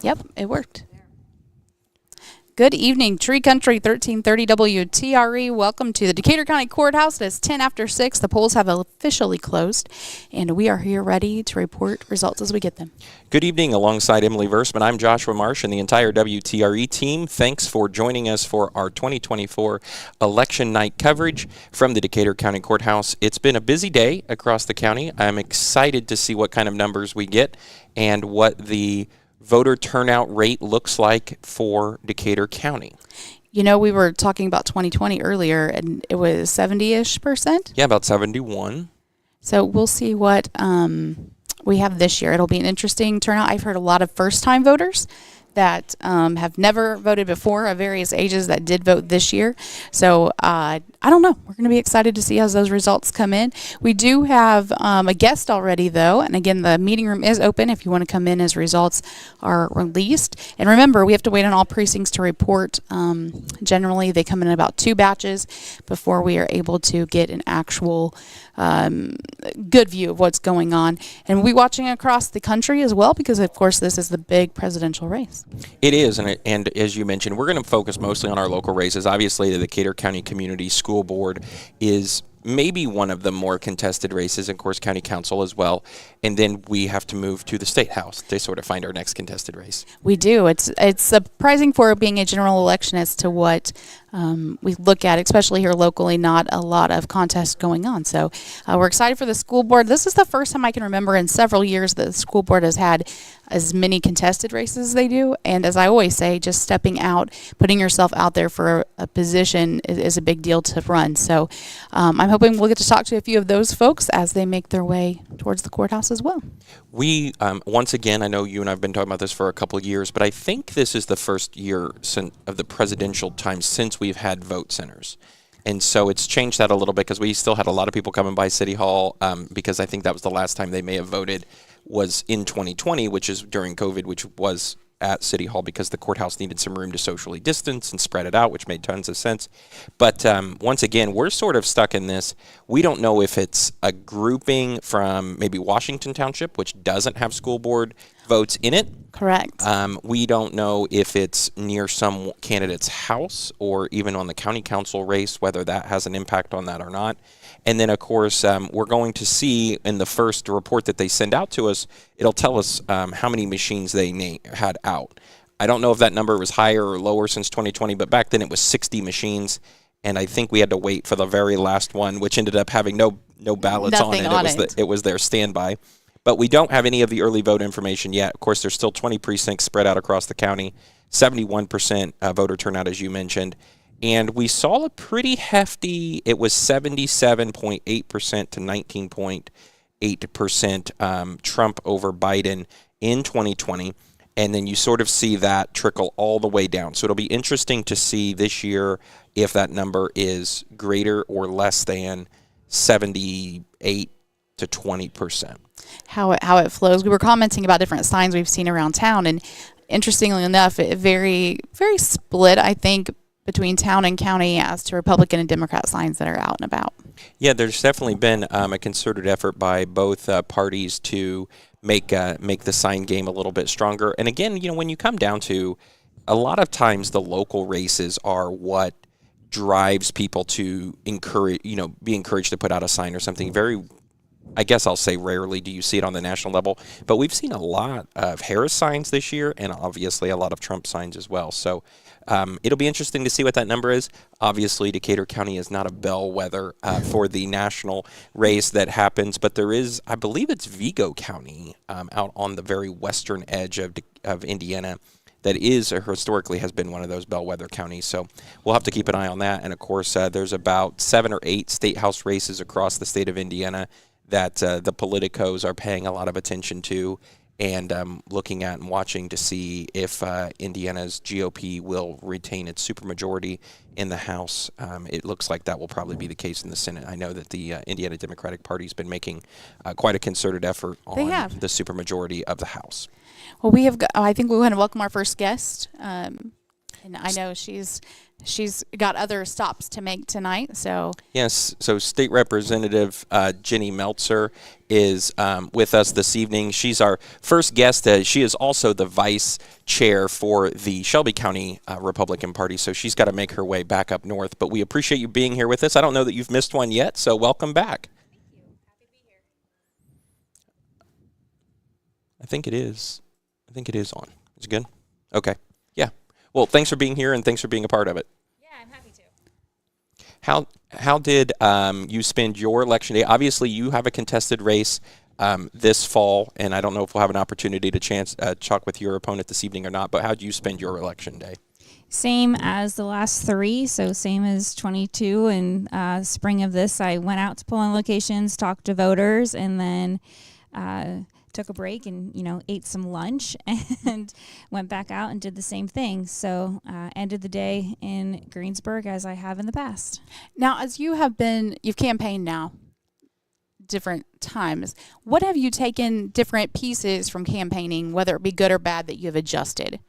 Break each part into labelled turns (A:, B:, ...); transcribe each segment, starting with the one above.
A: Yep, it worked. Good evening, Tree Country 1330 WTRE. Welcome to the Decatur County Courthouse. It is 10 after 6. The polls have officially closed, and we are here ready to report results as we get them.
B: Good evening. Alongside Emily Versman, I'm Joshua Marsh and the entire WTRE team. Thanks for joining us for our 2024 election night coverage from the Decatur County Courthouse. It's been a busy day across the county. I'm excited to see what kind of numbers we get and what the voter turnout rate looks like for Decatur County.
A: You know, we were talking about 2020 earlier, and it was 70-ish%.
B: Yeah, about 71.
A: So we'll see what we have this year. It'll be an interesting turnout. I've heard a lot of first-time voters that have never voted before of various ages that did vote this year. So I don't know. We're going to be excited to see how those results come in. We do have a guest already, though. And again, the meeting room is open if you want to come in as results are released. And remember, we have to wait on all precincts to report. Generally, they come in about 2 batches before we are able to get an actual good view of what's going on. And we'll be watching across the country as well because, of course, this is the big presidential race.
B: It is, and as you mentioned, we're going to focus mostly on our local races. Obviously, the Decatur County Community School Board is maybe one of the more contested races, and of course, County Council as well. And then we have to move to the State House to sort of find our next contested race.
A: We do. It's surprising for being a general election as to what we look at, especially here locally, not a lot of contests going on. So we're excited for the school board. This is the first time I can remember in several years that the school board has had as many contested races as they do. And as I always say, just stepping out, putting yourself out there for a position is a big deal to run. So I'm hoping we'll get to talk to a few of those folks as they make their way towards the courthouse as well.
B: We, once again, I know you and I have been talking about this for a couple of years, but I think this is the first year of the presidential time since we've had vote centers. And so it's changed that a little bit because we still had a lot of people coming by City Hall because I think that was the last time they may have voted was in 2020, which is during COVID, which was at City Hall because the courthouse needed some room to socially distance and spread it out, which made tons of sense. But once again, we're sort of stuck in this. We don't know if it's a grouping from maybe Washington Township, which doesn't have school board votes in it.
A: Correct.
B: We don't know if it's near some candidate's house or even on the county council race, whether that has an impact on that or not. And then, of course, we're going to see in the first report that they send out to us, it'll tell us how many machines they had out. I don't know if that number was higher or lower since 2020, but back then it was 60 machines. And I think we had to wait for the very last one, which ended up having no ballots on it. It was their standby. But we don't have any of the early vote information yet. Of course, there's still 20 precincts spread out across the county, 71% voter turnout, as you mentioned. And we saw a pretty hefty, it was 77.8% to 19.8% Trump over Biden in 2020. And then you sort of see that trickle all the way down. So it'll be interesting to see this year if that number is greater or less than 78 to 20%.
A: How it flows. We were commenting about different signs we've seen around town, and interestingly enough, it very, very split, I think, between town and county as to Republican and Democrat signs that are out and about.
B: Yeah, there's definitely been a concerted effort by both parties to make the sign game a little bit stronger. And again, you know, when you come down to a lot of times the local races are what drives people to be encouraged to put out a sign or something. Very, I guess I'll say rarely do you see it on the national level, but we've seen a lot of Harris signs this year and obviously a lot of Trump signs as well. So it'll be interesting to see what that number is. Obviously, Decatur County is not a bellwether for the national race that happens, but there is, I believe it's Vigo County out on the very western edge of Indiana that is or historically has been one of those bellwether counties. So we'll have to keep an eye on that. And, of course, there's about 7 or 8 state house races across the state of Indiana that the politicos are paying a lot of attention to and looking at and watching to see if Indiana's GOP will retain its supermajority in the House. It looks like that will probably be the case in the Senate. I know that the Indiana Democratic Party has been making quite a concerted effort on the supermajority of the House.
A: Well, I think we want to welcome our first guest. And I know she's got other stops to make tonight, so.
B: Yes, so State Representative Jenny Meltzer is with us this evening. She's our first guest. She is also the vice chair for the Shelby County Republican Party, so she's got to make her way back up north. But we appreciate you being here with us. I don't know that you've missed one yet, so welcome back.
C: Thank you. Happy to be here.
B: I think it is on. Is it good? Okay. Yeah. Well, thanks for being here and thanks for being a part of it.
C: Yeah, I'm happy to.
B: How did you spend your election day? Obviously, you have a contested race this fall, and I don't know if we'll have an opportunity to talk with your opponent this evening or not, but how did you spend your election day?
C: Same as the last three, so same as 22 and spring of this. I went out to polling locations, talked to voters, and then took a break and, ate some lunch and went back out and did the same thing. So ended the day in Greensburg as I have in the past.
A: Now, as you've campaigned now different times, what have you taken different pieces from campaigning, whether it be good or bad, that you have adjusted?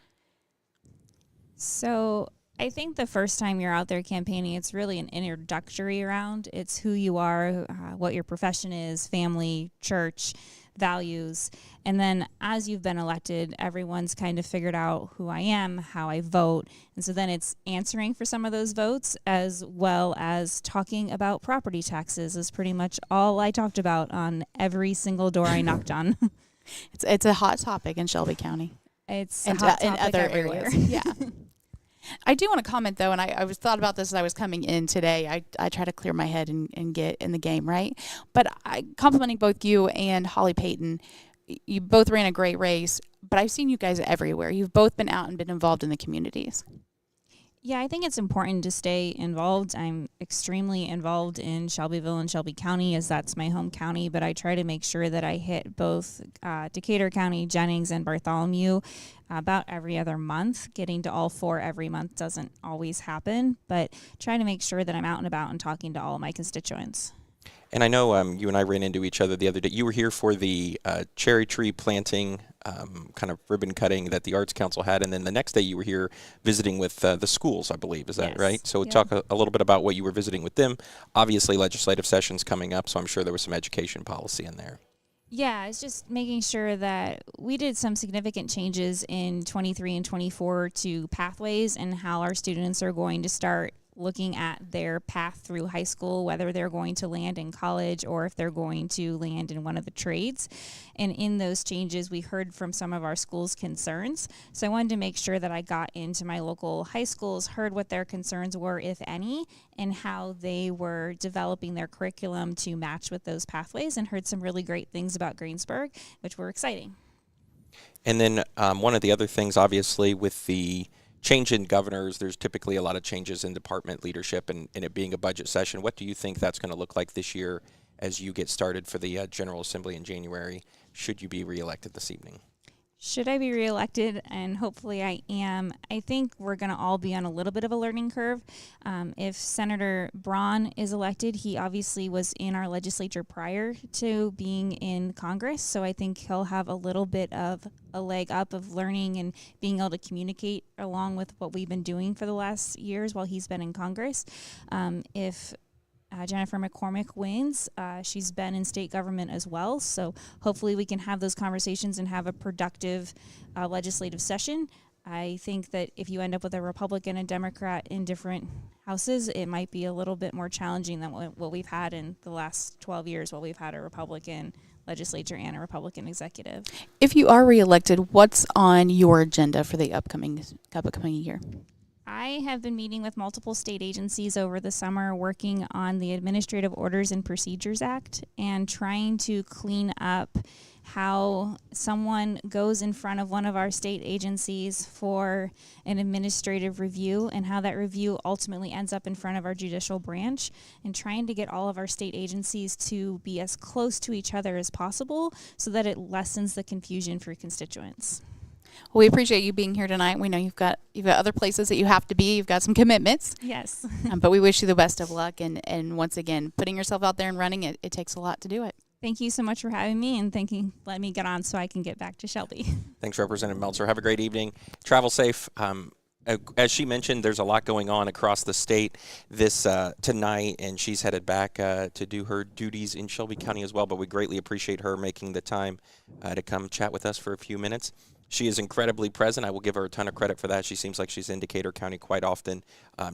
C: So I think the first time you're out there campaigning, it's really an introductory round. It's who you are, what your profession is, family, church, values. And then as you've been elected, everyone's kind of figured out who I am, how I vote. And so then it's answering for some of those votes, as well as talking about property taxes is pretty much all I talked about on every single door I knocked on.
A: It's a hot topic in Shelby County.
C: It's
A: and
C: a hot
A: in
C: topic
A: other
C: everywhere.
A: areas. Yeah. I do want to comment, though, and I was thought about this as I was coming in today. I try to clear my head and get in the game, right? But complimenting both you and Holly Payton, you both ran a great race, but I've seen you guys everywhere. You've both been out and been involved in the communities.
C: Yeah, I think it's important to stay involved. I'm extremely involved in Shelbyville and Shelby County, as that's my home county, but I try to make sure that I hit both Decatur County, Jennings, and Bartholomew about every other month. Getting to all four every month doesn't always happen, but trying to make sure that I'm out and about and talking to all of my constituents.
B: And I know you and I ran into each other the other day. You were here for the cherry tree planting kind of ribbon cutting that the Arts Council had, and then the next day you were here visiting with the schools, I believe. Is that
C: Yes.
B: right? So
C: Yep.
B: talk a little bit about what you were visiting with them. Obviously, legislative session's coming up, so I'm sure there was some education policy in there.
C: Yeah, it's just making sure that we did some significant changes in 23 and 24 to pathways and how our students are going to start looking at their path through high school, whether they're going to land in college or if they're going to land in one of the trades. And in those changes, we heard from some of our schools' concerns. So I wanted to make sure that I got into my local high schools, heard what their concerns were, if any, and how they were developing their curriculum to match with those pathways, and heard some really great things about Greensburg, which were exciting.
B: And then one of the other things, obviously, with the change in governors, there's typically a lot of changes in department leadership, and it being a budget session. What do you think that's going to look like this year as you get started for the General Assembly in January, should you be reelected this evening?
C: Should I be reelected? And hopefully I am. I think we're going to all be on a little bit of a learning curve. If Senator Braun is elected, he obviously was in our legislature prior to being in Congress, so I think he'll have a little bit of a leg up of learning and being able to communicate along with what we've been doing for the last years while he's been in Congress. If Jennifer McCormick wins, she's been in state government as well, so hopefully we can have those conversations and have a productive legislative session. I think that if you end up with a Republican and Democrat in different houses, it might be a little bit more challenging than what we've had in the last 12 years while we've had a Republican legislature and a Republican executive.
A: If you are reelected, what's on your agenda for the upcoming year?
C: I have been meeting with multiple state agencies over the summer, working on the Administrative Orders and Procedures Act and trying to clean up how someone goes in front of one of our state agencies for an administrative review and how that review ultimately ends up in front of our judicial branch, and trying to get all of our state agencies to be as close to each other as possible so that it lessens the confusion for constituents.
A: Well, we appreciate you being here tonight. We know you've got other places that you have to be. You've got some commitments.
C: Yes.
A: But we wish you the best of luck. And once again, putting yourself out there and running it takes a lot to do it.
C: Thank you so much for having me and letting me get on so I can get back to Shelby.
B: Thanks, Representative Meltzer. Have a great evening. Travel safe. As she mentioned, there's a lot going on across the state this tonight, and she's headed back to do her duties in Shelby County as well. But we greatly appreciate her making the time to come chat with us for a few minutes. She is incredibly present. I will give her a ton of credit for that. She seems like she's in Decatur County quite often,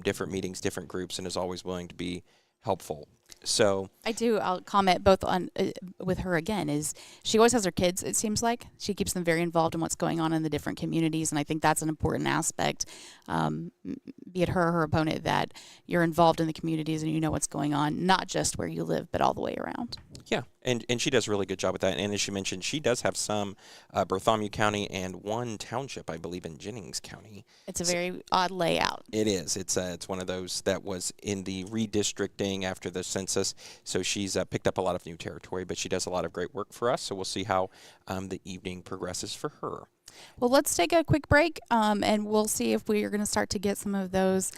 B: different meetings, different groups, and is always willing to be helpful. So
A: I'll comment both on with her again. Is she always has her kids? It seems like she keeps them very involved in what's going on in the different communities, and I think that's an important aspect. Be it her or her opponent, that you're involved in the communities and you know what's going on, not just where you live, but all the way around.
B: yeah, and she does a really good job with that. And as she mentioned, she does have some Bartholomew County and one township, I believe, in Jennings County.
A: It's a very odd layout.
B: It is. It's one of those that was in the redistricting after the census. So she's picked up a lot of new territory, but she does a lot of great work for us. So we'll see how the evening progresses for her.
A: Well, let's take a quick break, and we'll see if we are going to start to get some of those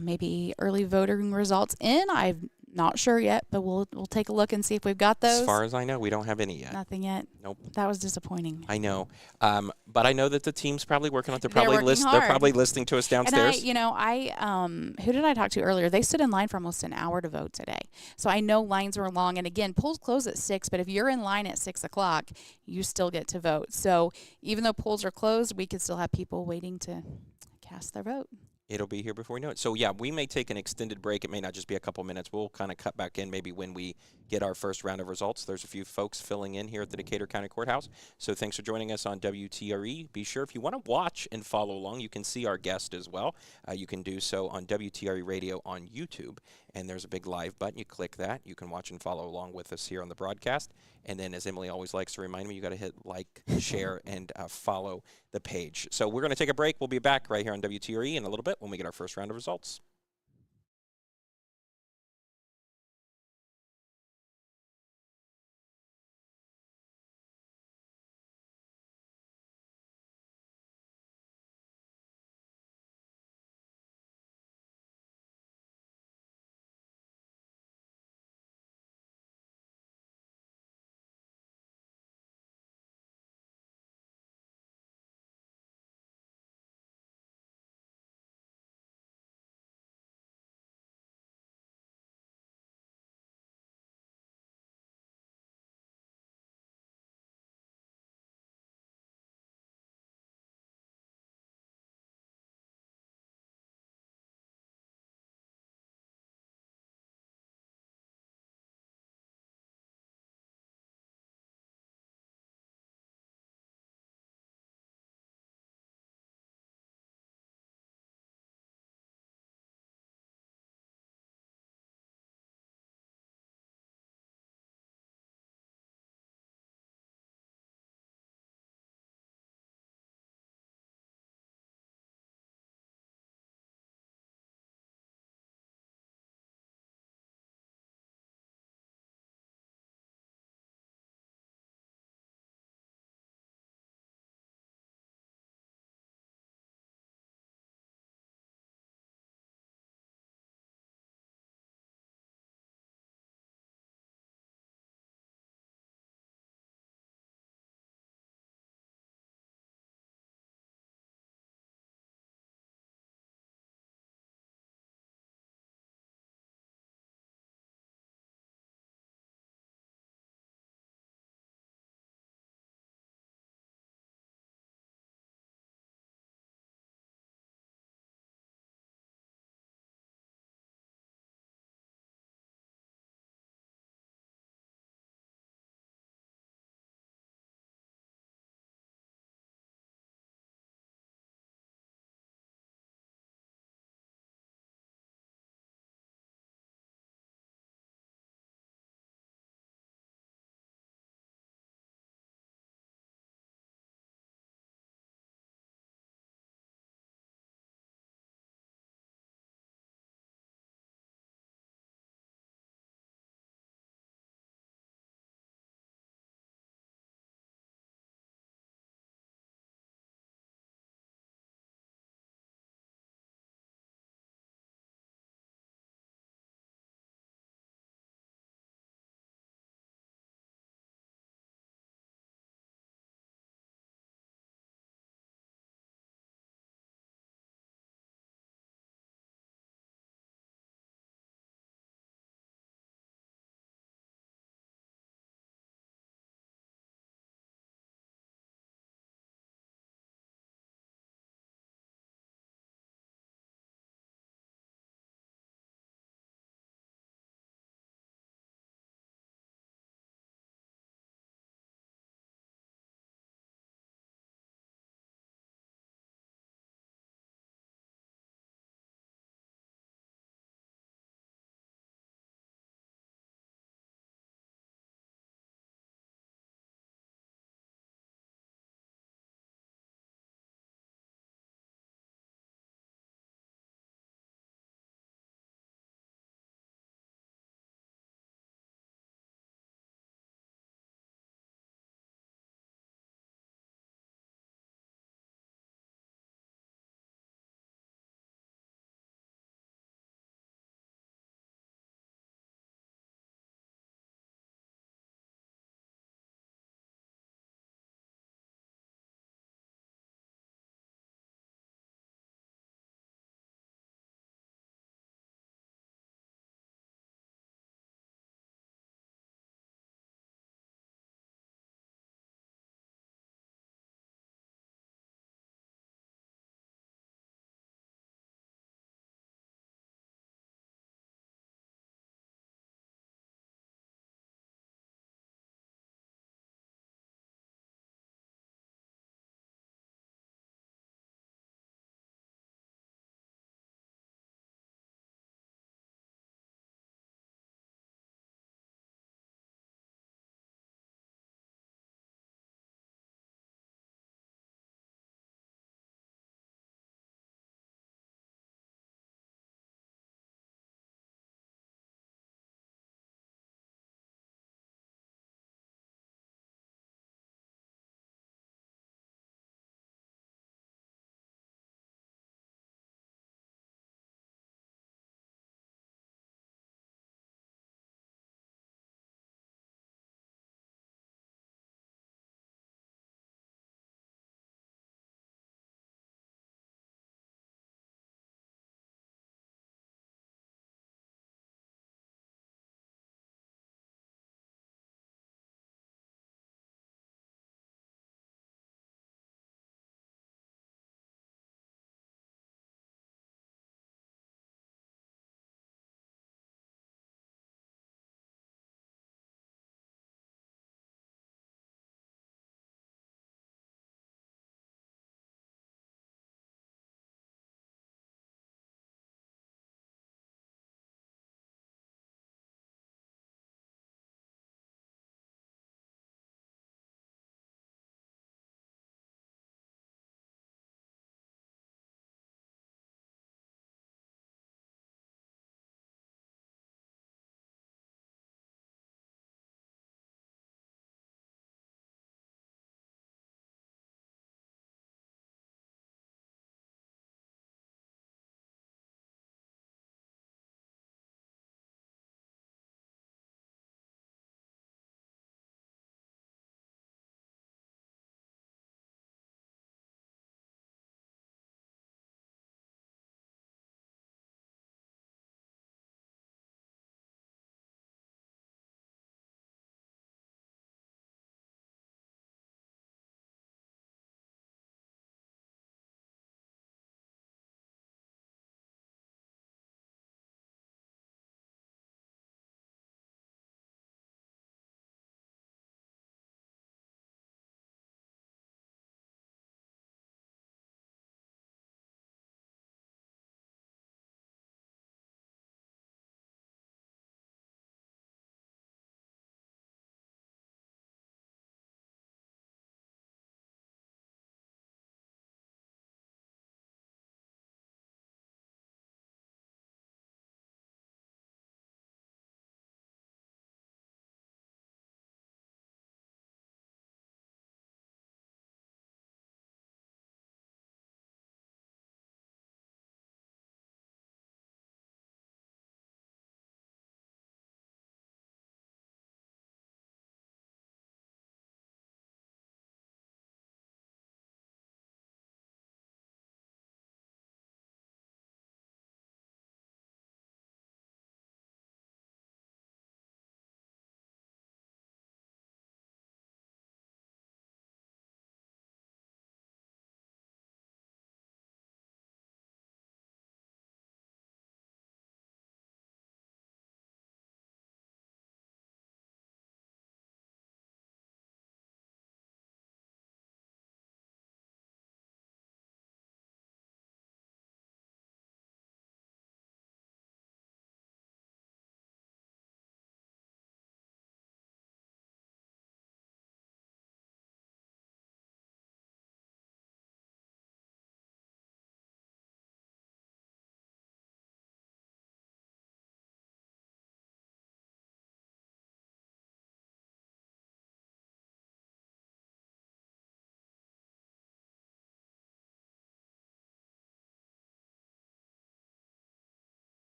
A: maybe early voting results in. I'm not sure yet, but we'll take a look and see if we've got those.
B: As far as I know, we don't have any yet.
A: Nothing yet.
B: Nope.
A: That was disappointing.
B: I know, but I know that the team's probably working on it.
A: They're
B: Probably listening to us downstairs.
A: And who did I talk to earlier? They stood in line for almost an hour to vote today. So I know lines were long. And again, polls close at 6, but if you're in line at 6 o'clock, you still get to vote. So even though polls are closed, we could still have people waiting to cast their vote.
B: It'll be here before we know it. So, yeah, we may take an extended break. It may not just be a couple minutes. We'll kind of cut back in maybe when we get our first round of results. There's a few folks filling in here at the Decatur County Courthouse. So thanks for joining us on WTRE. Be sure if you want to watch and follow along, you can see our guest as well. You can do so on WTRE Radio on YouTube. And there's a big live button. You click that. You can watch and follow along with us here on the broadcast. And then, as Emily always likes to remind me, you got to hit like, share, and follow the page. So we're going to take a break. We'll be back right here on WTRE in a little bit when we get our first round of results.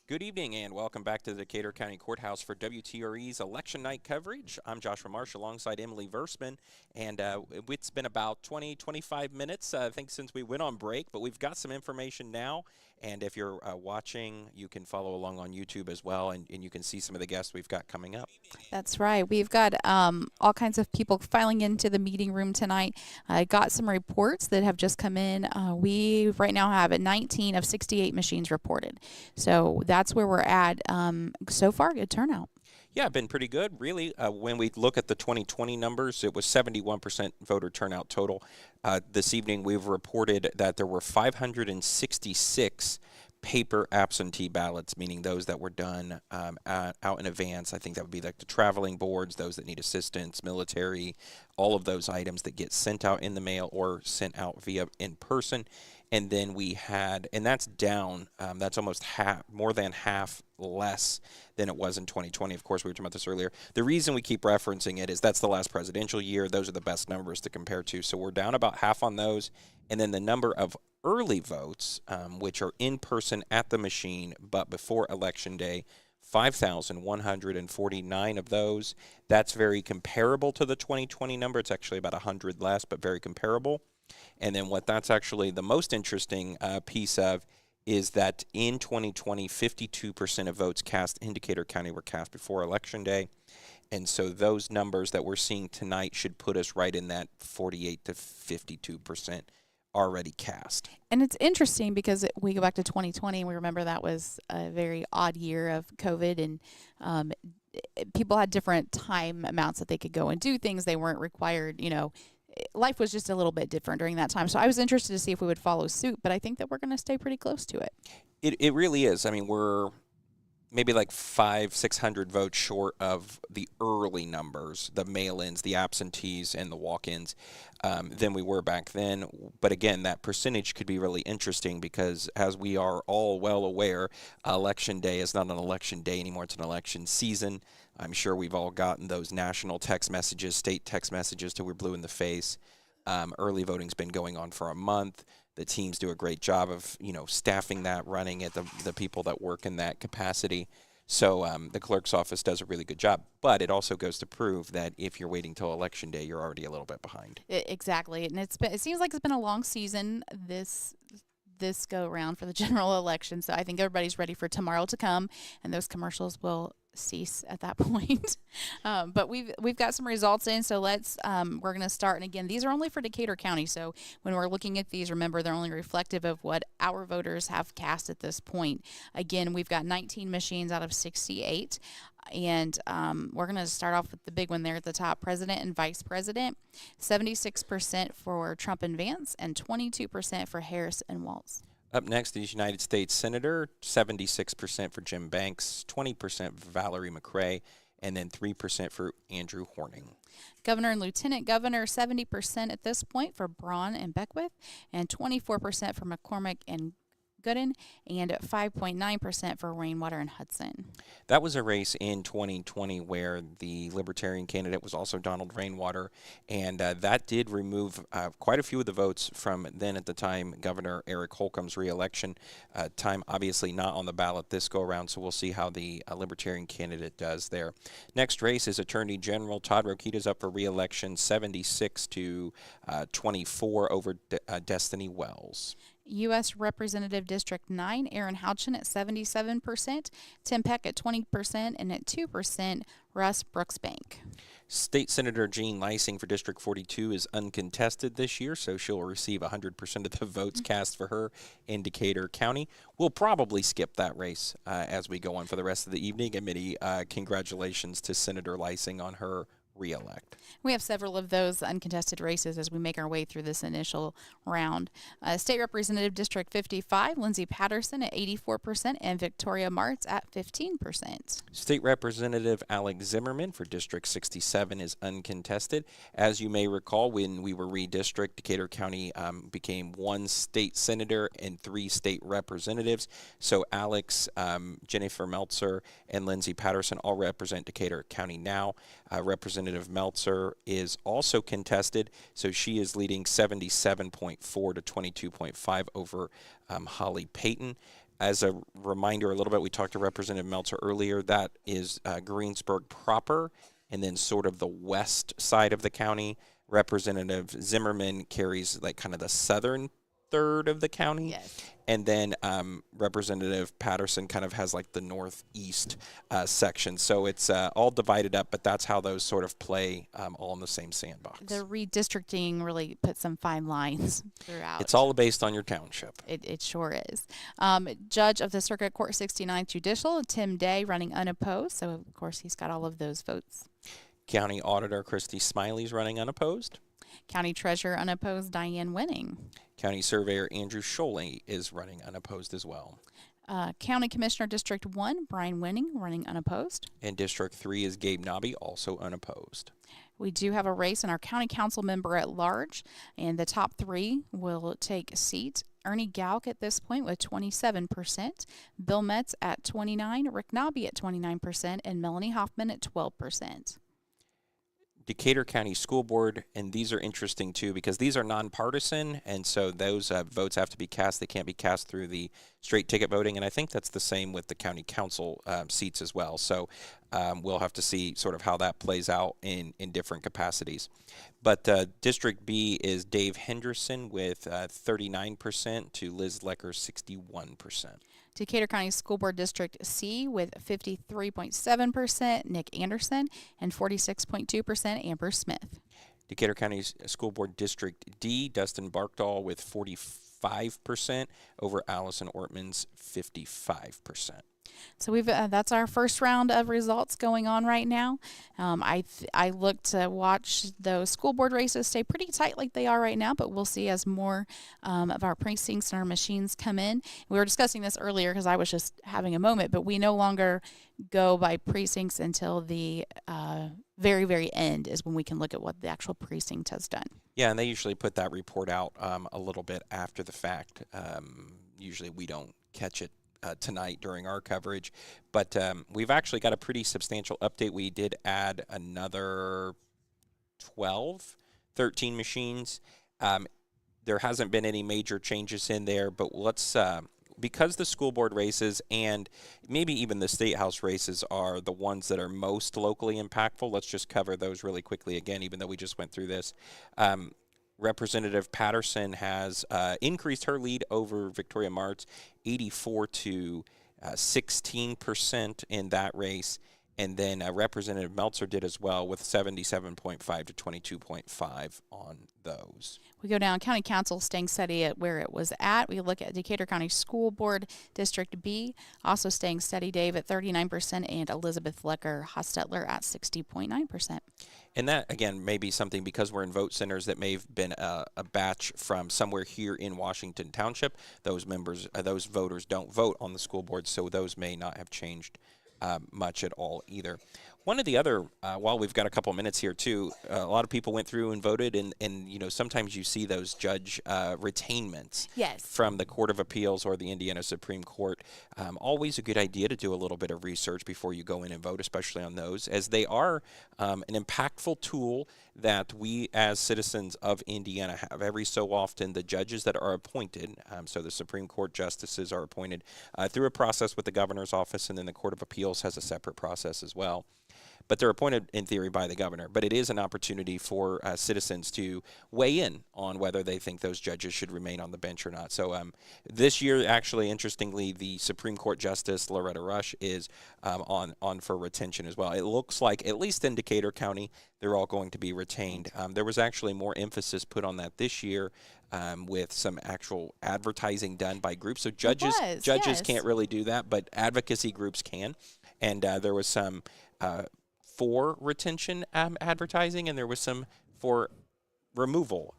B: Good evening and welcome back to the Decatur County Courthouse for WTRE's election night coverage. I'm Joshua Marsh alongside Emily Versman, and it's been about 25 minutes, I think, since we went on break, but we've got some information now, and if you're watching, you can follow along on YouTube as well, and you can see some of the guests we've got coming up.
A: That's right. We've got all kinds of people filing into the meeting room tonight. I got some reports that have just come in. We right now have 19 of 68 machines reported. So that's where we're at. So far, good turnout.
B: Yeah, been pretty good, really. When we look at the 2020 numbers, it was 71% voter turnout total. This evening, we've reported that there were 566 paper absentee ballots, meaning those that were done out in advance. I think that would be like the traveling boards, those that need assistance, military, all of those items that get sent out in the mail or sent out via in person. And then we had, and that's down, that's almost half, more than half less than it was in 2020. Of course, we were talking about this earlier. The reason we keep referencing it is that's the last presidential year. Those are the best numbers to compare to. So we're down about half on those. And then the number of early votes, which are in person at the machine, but before Election Day, 5,149 of those. That's very comparable to the 2020 number. It's actually about 100 less, but very comparable. And then what that's actually the most interesting piece of is that in 2020, 52% of votes cast in Decatur County were cast before Election Day. And so those numbers that we're seeing tonight should put us right in that 48 to 52% already cast.
A: And it's interesting because we go back to 2020 and we remember that was a very odd year of COVID, and people had different time amounts that they could go and do things. They weren't required, life was just a little bit different during that time. So I was interested to see if we would follow suit, but I think that we're going to stay pretty close to it.
B: It really is. I mean, we're maybe like 500-600 votes short of the early numbers, the mail-ins, the absentees, and the walk-ins than we were back then. But again, that percentage could be really interesting because, as we are all well aware, Election Day is not an election day anymore. It's an election season. I'm sure we've all gotten those national text messages, state text messages till we're blue in the face. Early voting's been going on for a month. The teams do a great job of, staffing that, running it, the people that work in that capacity. So the clerk's office does a really good job. But it also goes to prove that if you're waiting till Election Day, you're already a little bit behind.
A: Exactly. And it seems like it's been a long season this go around for the general election. So I think everybody's ready for tomorrow to come, and those commercials will cease at that point. But we've got some results in, so let's we're going to start. And again, these are only for Decatur County, so when we're looking at these, remember they're only reflective of what our voters have cast at this point. Again, we've got 19 machines out of 68. And we're going to start off with the big one there at the top, President and Vice President. 76% for Trump and Vance, and 22% for Harris and Walz.
B: Up next is United States Senator, 76% for Jim Banks, 20% for Valerie McRae, and then 3% for Andrew Horning.
A: Governor and Lieutenant Governor, 70% at this point for Braun and Beckwith, and 24% for McCormick and Gooden, and 5.9% for Rainwater and Hudson.
B: That was a race in 2020 where the Libertarian candidate was also Donald Rainwater, and that did remove quite a few of the votes from then at the time Governor Eric Holcomb's reelection. Time obviously not on the ballot this go around, so we'll see how the Libertarian candidate does there. Next race is Attorney General. Todd Rokita's up for reelection, 76 to 24 over Destiny Wells.
A: U.S. Representative District 9, Aaron Houchin at 77%, Tim Peck at 20%, and at 2%, Russ Brooksbank.
B: State Senator Jean Lysing for District 42 is uncontested this year, so she'll receive 100% of the votes cast for her in Decatur County. We'll probably skip that race as we go on for the rest of the evening. And many congratulations to Senator Lysing on her re-elect.
A: We have several of those uncontested races as we make our way through this initial round. State Representative District 55, Lindsay Patterson at 84%, and Victoria Martz at 15%.
B: State Representative Alex Zimmerman for District 67 is uncontested. As you may recall, when we were redistricted, Decatur County became one state senator and 3 state representatives. So Alex, Jennifer Meltzer, and Lindsay Patterson all represent Decatur County now. Representative Meltzer is also contested, so she is leading 77.4 to 22.5 over Holly Payton. As a reminder, a little bit, we talked to Representative Meltzer earlier. That is Greensburg proper, and then sort of the west side of the county. Representative Zimmerman carries like kind of the southern third of the county.
A: Yes.
B: And then Representative Patterson kind of has like the northeast section. So it's all divided up, but that's how those sort of play all in the same sandbox.
A: The redistricting really puts some fine lines throughout.
B: It's all based on your township.
A: It sure is. Judge of the Circuit Court 69th Judicial, Tim Day, running unopposed. So, of course, he's got all of those votes.
B: County Auditor Christy Smiley's running unopposed.
A: County Treasurer unopposed, Diane Winning.
B: County Surveyor Andrew Scholey is running unopposed as well.
A: County Commissioner District 1, Brian Winning, running unopposed.
B: And District 3 is Gabe Nobby, also unopposed.
A: We do have a race in our County Council member at large, and the top 3 will take a seat. Ernie Gauk at this point with 27%, Bill Metz at 29%, Rick Nobby at 29%, and Melanie Hoffman at 12%.
B: Decatur County School Board, and these are interesting too because these are nonpartisan, and so those votes have to be cast. They can't be cast through the straight ticket voting, and I think that's the same with the county council seats as well. So we'll have to see sort of how that plays out in different capacities. But District B is Dave Henderson with 39% to Liz Lecker's 61%.
A: Decatur County School Board District C with 53.7%, Nick Anderson, and 46.2%, Amber Smith.
B: Decatur County School Board District D, Dustin Barkdahl with 45% over Allison Ortman's 55%.
A: So we've that's our first round of results going on right now. I look to watch those school board races stay pretty tight like they are right now, but we'll see as more of our precincts and our machines come in. We were discussing this earlier because I was just having a moment, but we no longer go by precincts until the very, very end is when we can look at what the actual precinct has done.
B: Yeah, and they usually put that report out a little bit after the fact. Usually we don't catch it tonight during our coverage, but we've actually got a pretty substantial update. We did add another 13 machines. There hasn't been any major changes in there, but let's because the school board races and maybe even the state house races are the ones that are most locally impactful. Let's just cover those really quickly again, even though we just went through this. Representative Patterson has increased her lead over Victoria Martz, 84 to 16% in that race. And then Representative Meltzer did as well with 77.5 to 22.5 on those.
A: We go down County Council staying steady at where it was at. We look at Decatur County School Board District B, also staying steady, Dave, at 39%, and Elizabeth Lecker-Hostetler at 60.9%.
B: And that, again, may be something because we're in vote centers that may have been a batch from somewhere here in Washington Township. Those voters don't vote on the school board, so those may not have changed much at all either. One of the other, while we've got a couple minutes here too, a lot of people went through and voted, and you know sometimes you see those judge retainments from the Court of Appeals or the Indiana Supreme Court. Always a good idea to do a little bit of research before you go in and vote, especially on those, as they are an impactful tool that we as citizens of Indiana have. Every so often the judges that are appointed, so the Supreme Court justices are appointed through a process with the governor's office, and then the Court of Appeals has a separate process as well. But they're appointed in theory by the governor. But it is an opportunity for citizens to weigh in on whether they think those judges should remain on the bench or not. So this year, actually, interestingly, the Supreme Court Justice Loretta Rush is on for retention as well. It looks like, at least in Decatur County, they're all going to be retained. There was actually more emphasis put on that this year with some actual advertising done by groups. So judges can't really do that, but advocacy groups can. And there was some for retention advertising, and there was some for removal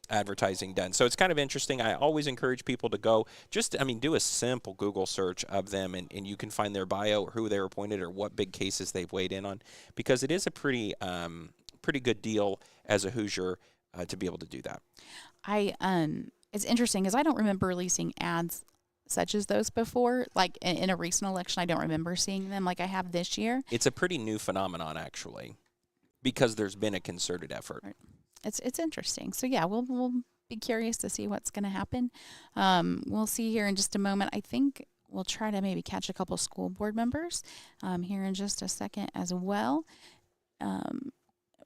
B: advertising done. So it's kind of interesting. I always encourage people to go do a simple Google search of them, and you can find their bio or who they're appointed or what big cases they've weighed in on, because it is a pretty good deal as a Hoosier to be able to do that.
A: It's interesting because I don't remember releasing ads such as those before. Like in a recent election, I don't remember seeing them like I have this year.
B: It's a pretty new phenomenon, actually, because there's been a concerted effort.
A: Right. It's interesting. So yeah, we'll be curious to see what's going to happen. We'll see here in just a moment. I think we'll try to maybe catch a couple school board members here in just a second as well.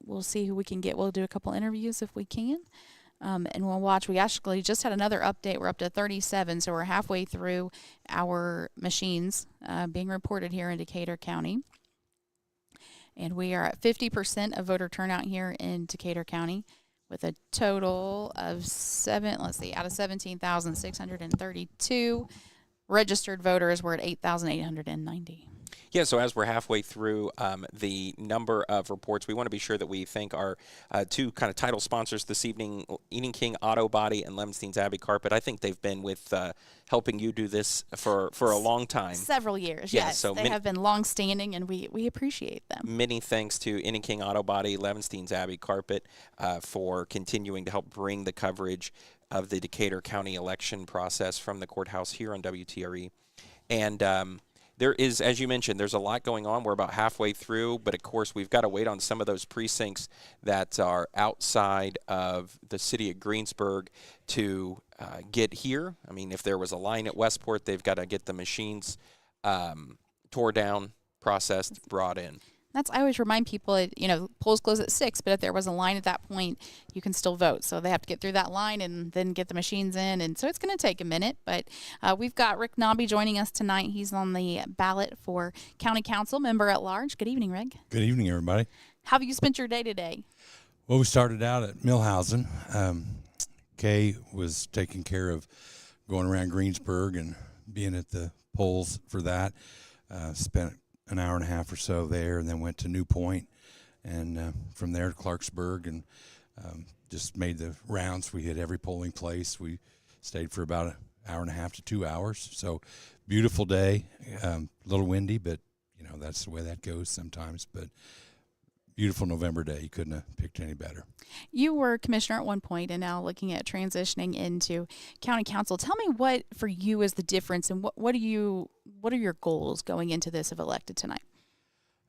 A: We'll see who we can get. We'll do a couple interviews if we can. And we'll watch. We actually just had another update. We're up to 37, so we're halfway through our machines being reported here in Decatur County. And we are at 50% of voter turnout here in Decatur County, with a total of out of 17,632 registered voters, we're at 8,890.
B: Yeah, so as we're halfway through the number of reports, we want to be sure that we thank our two kind of title sponsors this evening, Eating King Auto Body and Levenstein's Abbey Carpet. I think they've been with helping you do this for a long time.
A: Several years,
B: yeah,
A: yes.
B: So
A: they have been long-standing, and we appreciate them.
B: Many thanks to Eating King Auto Body, Levenstein's Abbey Carpet for continuing to help bring the coverage of the Decatur County election process from the courthouse here on WTRE. And there is, as you mentioned, there's a lot going on. We're about halfway through, but of course we've got to wait on some of those precincts that are outside of the city of Greensburg to get here. I mean, if there was a line at Westport, they've got to get the machines tore down, processed, brought in.
A: I always remind people, polls close at 6, but if there was a line at that point, you can still vote. So they have to get through that line and then get the machines in. And so it's going to take a minute. But we've got Rick Nobby joining us tonight. He's on the ballot for County Council, member at large. Good evening, Rick.
D: Good evening, everybody.
A: How have you spent your day today?
D: Well, we started out at Millhausen. Kay was taking care of going around Greensburg and being at the polls for that. Spent an hour and a half or so there, and then went to New Point, and from there to Clarksburg, and just made the rounds. We hit every polling place. We stayed for about an hour and a half to 2 hours. So beautiful day, a little windy, but that's the way that goes sometimes. But beautiful November day. You couldn't have picked any better.
A: You were commissioner at one point, and now looking at transitioning into county council. Tell me what for you is the difference, and what are your goals going into this if elected tonight?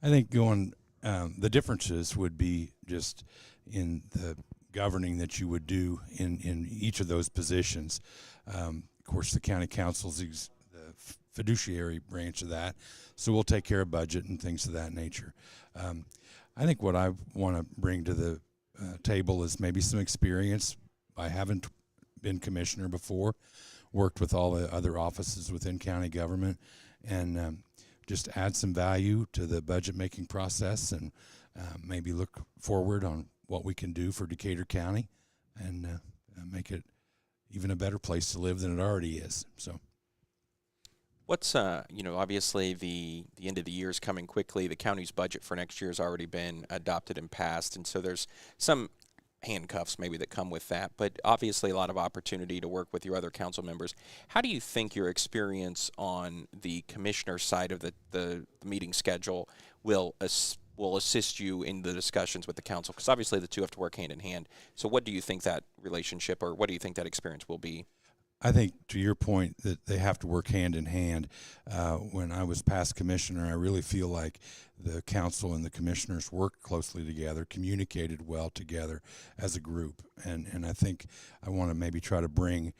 D: I think the differences would be just in the governing that you would do in each of those positions. Of course, the county council's the fiduciary branch of that, so we'll take care of budget and things of that nature. I think what I want to bring to the table is maybe some experience. I haven't been commissioner before, worked with all the other offices within county government, and just add some value to the budget-making process, and maybe look forward on what we can do for Decatur County and make it even a better place to live than it already is. So.
B: What's, obviously the end of the year is coming quickly. The county's budget for next year has already been adopted and passed, and so there's some handcuffs maybe that come with that, but obviously a lot of opportunity to work with your other council members. How do you think your experience on the commissioner side of the meeting schedule will assist you in the discussions with the council? Because obviously the two have to work hand in hand. So what do you think that relationship, or what do you think that experience will be?
D: I think, to your point, that they have to work hand in hand. When I was past commissioner, I really feel like the council and the commissioners worked closely together, communicated well together as a group. And I think I want to maybe try to bring,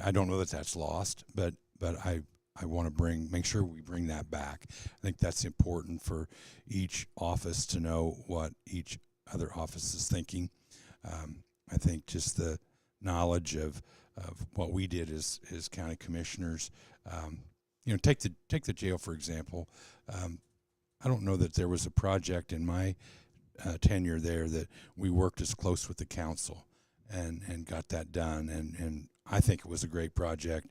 D: I don't know that that's lost, but I want to make sure we bring that back. I think that's important for each office to know what each other office is thinking. I think just the knowledge of what we did as county commissioners. Take the jail, for example. I don't know that there was a project in my tenure there that we worked as close with the council and got that done. And I think it was a great project.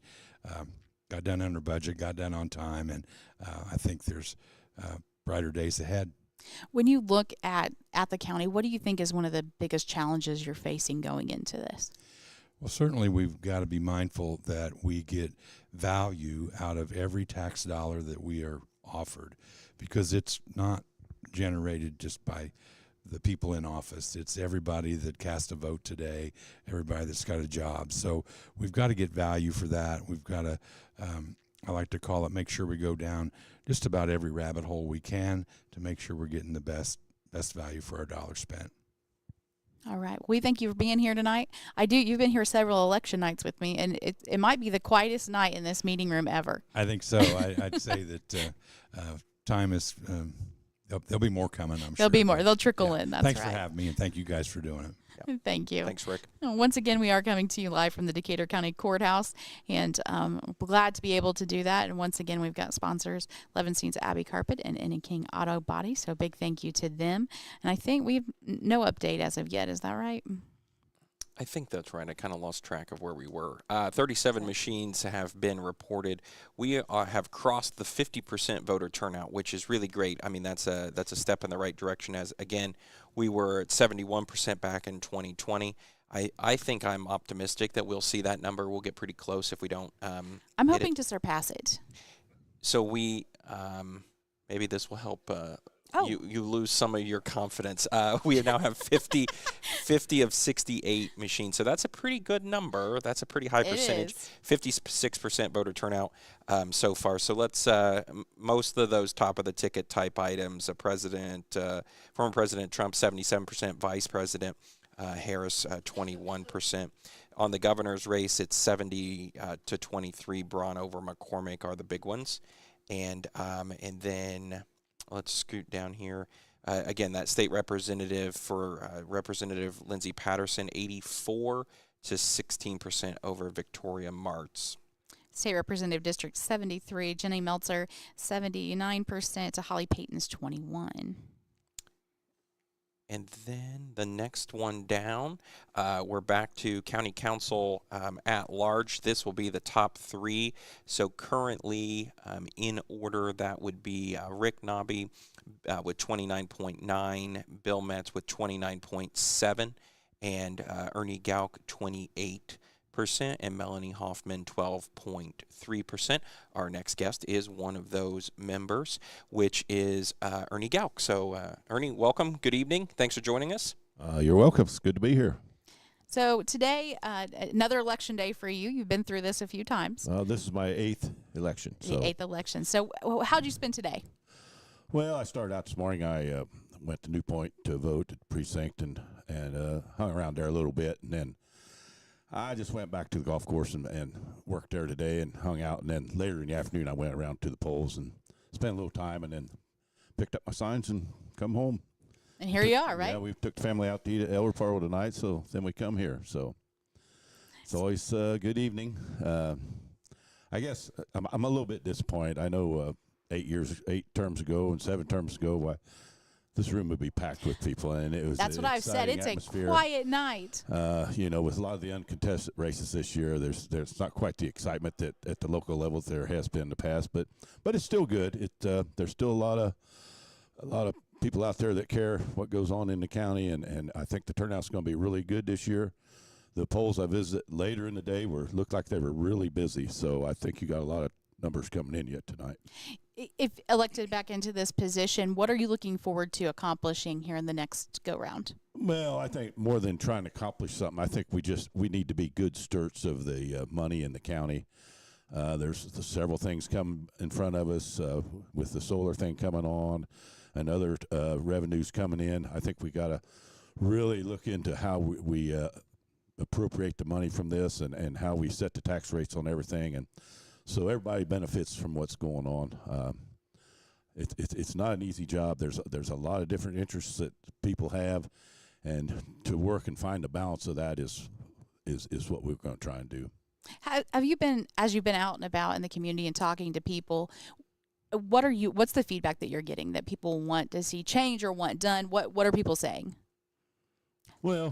D: Got done under budget, got done on time, and I think there's brighter days ahead.
A: When you look at the county, what do you think is one of the biggest challenges you're facing going into this?
D: Well, certainly we've got to be mindful that we get value out of every tax dollar that we are offered, because it's not generated just by the people in office. It's everybody that cast a vote today, everybody that's got a job. So we've got to get value for that. We've got to, I like to call it, make sure we go down just about every rabbit hole we can to make sure we're getting the best value for our dollar spent.
A: All right. We thank you for being here tonight. You've been here several election nights with me, and it might be the quietest night in this meeting room ever.
D: I think so. I'd say that time is. There'll be more coming, I'm sure.
A: There'll be more. They'll trickle in. That's
D: Thanks
A: right.
D: for having me, and thank you guys for doing it.
A: Thank you.
B: Thanks, Rick.
A: Once again, we are coming to you live from the Decatur County Courthouse, and we're glad to be able to do that. And once again, we've got sponsors, Levinstein's Abbey Carpet and Enny King Auto Body, so big thank you to them. And I think we've no update as of yet. Is that right?
B: I think that's right. I kind of lost track of where we were. 37 machines have been reported. We have crossed the 50% voter turnout, which is really great. I mean, that's a step in the right direction. As again, we were at 71% back in 2020. I think I'm optimistic that we'll see that number. We'll get pretty close if we don't.
A: I'm hoping to surpass it.
B: So we maybe this will help. You lose some of your confidence. We now have 50 of 68 machines. So that's a pretty good number. That's a pretty high percentage. 56% voter turnout so far. So let's most of those top of the ticket type items, former President Trump, 77%, Vice President Harris, 21%. On the governor's race, it's 70 to 23. Braun over McCormick are the big ones. And then let's scoot down here. Again, that state representative for Representative Lindsey Patterson, 84 to 16% over Victoria Martz.
A: State Representative District 73, Jenny Meltzer, 79% to Holly Payton's 21%.
B: And then the next one down, we're back to County Council at large. This will be the top three. So currently in order, that would be Rick Nobby with 29.9, Bill Metz with 29.7, and Ernie Gauk 28%, and Melanie Hoffman 12.3%. Our next guest is one of those members, which is Ernie Gauk. So Ernie, welcome. Good evening. Thanks for joining us.
E: You're welcome. It's good to be here.
A: So today, another election day for you. You've been through this a few times.
E: This is my 8th election.
A: The 8th election. So how'd you spend today?
E: Well, I started out this morning. I went to New Point to vote at the precinct and hung around there a little bit, and then I just went back to the golf course and worked there today and hung out. And then later in the afternoon, I went around to the polls and spent a little time, and then picked up my signs and come home.
A: And here you are, right?
E: Yeah, we took the family out to eat at Elder Parle tonight, so then we come here. So it's always a good evening. I guess I'm a little bit disappointed. I know 8 terms ago and 7 terms ago, this room would be packed with people, and it was.
A: That's what I've said. It's
E: atmosphere.
A: A quiet night.
E: With a lot of the uncontested races this year, there's not quite the excitement that at the local level there has been in the past, but it's still good. There's still a lot of people out there that care what goes on in the county, and I think the turnout's going to be really good this year. The polls I visited later in the day looked like they were really busy, so I think you got a lot of numbers coming in yet tonight.
A: If elected back into this position, what are you looking forward to accomplishing here in the next go-round?
E: Well, I think more than trying to accomplish something, I think we need to be good stewards of the money in the county. There's several things coming in front of us with the solar thing coming on and other revenues coming in. I think we got to really look into how we appropriate the money from this and how we set the tax rates on everything, and so everybody benefits from what's going on. It's not an easy job. There's a lot of different interests that people have, and to work and find a balance of that is what we're going to try and do.
A: Have you been, as you've been out and about in the community and talking to people, what's the feedback that you're getting that people want to see change or want done? What are people saying?
E: Well,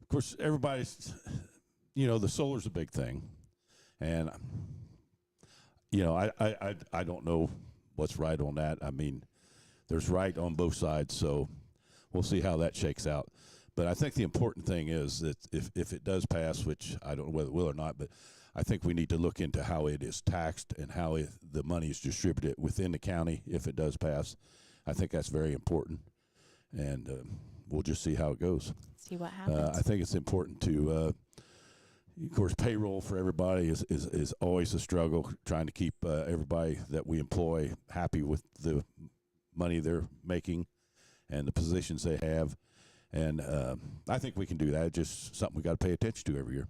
E: of course, everybody's, the solar's a big thing. And, I don't know what's right on that. I mean, there's right on both sides, so we'll see how that shakes out. But I think the important thing is that if it does pass, which I don't know whether it will or not, but I think we need to look into how it is taxed and how the money is distributed within the county if it does pass. I think that's very important, and we'll just see how it goes.
A: See what happens.
E: I think it's important to of course, payroll for everybody is always a struggle, trying to keep everybody that we employ happy with the money they're making and the positions they have. And I think we can do that. It's just something we got to pay attention to every year.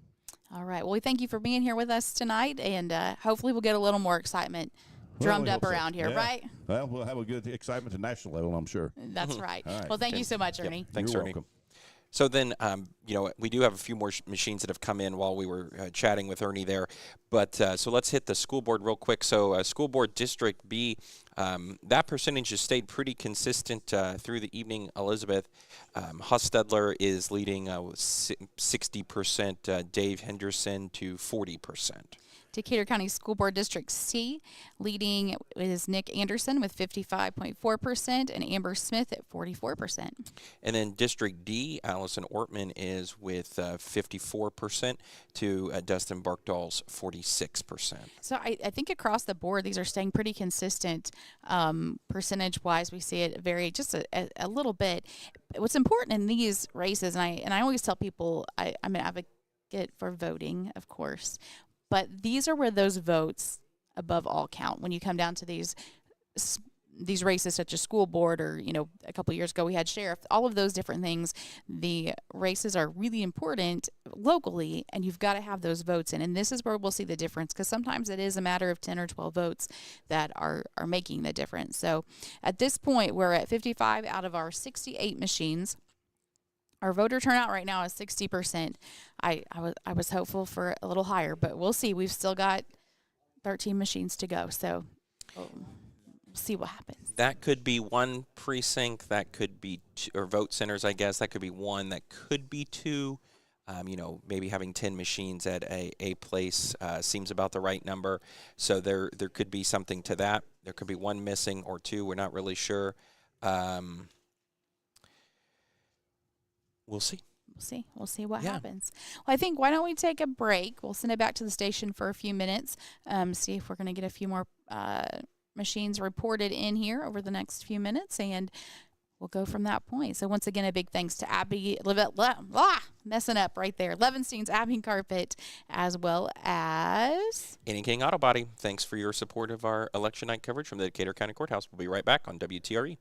A: All right. Well, we thank you for being here with us tonight, and hopefully we'll get a little more excitement drummed
E: we
A: up
E: hope so.
A: around here,
E: Yeah.
A: right?
E: Well, we'll have a good excitement to national level, I'm sure.
A: That's right.
E: All right.
A: Well, thank you so much, Ernie.
B: Thanks,
E: You're
B: Ernie.
E: welcome.
B: So then, we do have a few more machines that have come in while we were chatting with Ernie there. But so let's hit the school board real quick. So School Board District B, that percentage has stayed pretty consistent through the evening. Elizabeth Hostetler is leading 60%, Dave Henderson to 40%.
A: Decatur County School Board District C, leading is Nick Anderson with 55.4% and Amber Smith at 44%.
B: And then District D, Allison Ortman is with 54% to Dustin Barkdahl's 46%.
A: So I think across the board, these are staying pretty consistent percentage-wise. We see it vary just a little bit. What's important in these races, and I always tell people, I'm an advocate for voting, of course, but these are where those votes above all count. When you come down to these races such as school board, or, a couple of years ago we had sheriff, all of those different things, the races are really important locally, and you've got to have those votes in. And this is where we'll see the difference, because sometimes it is a matter of 10 or 12 votes that are making the difference. So at this point, we're at 55 out of our 68 machines. Our voter turnout right now is 60%. I was hopeful for a little higher, but we'll see. We've still got 13 machines to go, so we'll see what happens.
B: That could be one precinct. That could be two, or vote centers, I guess. That could be one. That could be two. Maybe having 10 machines at a place seems about the right number. So there could be something to that. There could be one missing or two. We're not really sure. We'll see.
A: We'll see what happens. Well, I think, why don't we take a break? We'll send it back to the station for a few minutes, see if we're going to get a few more machines reported in here over the next few minutes, and we'll go from that point. So once again, a big thanks to Abby, messing up right there, Levenstein's Abby Carpet, as well as
B: Annie King Auto Body. Thanks for your support of our election night coverage from the Decatur County Courthouse. We'll be right back on WTRE.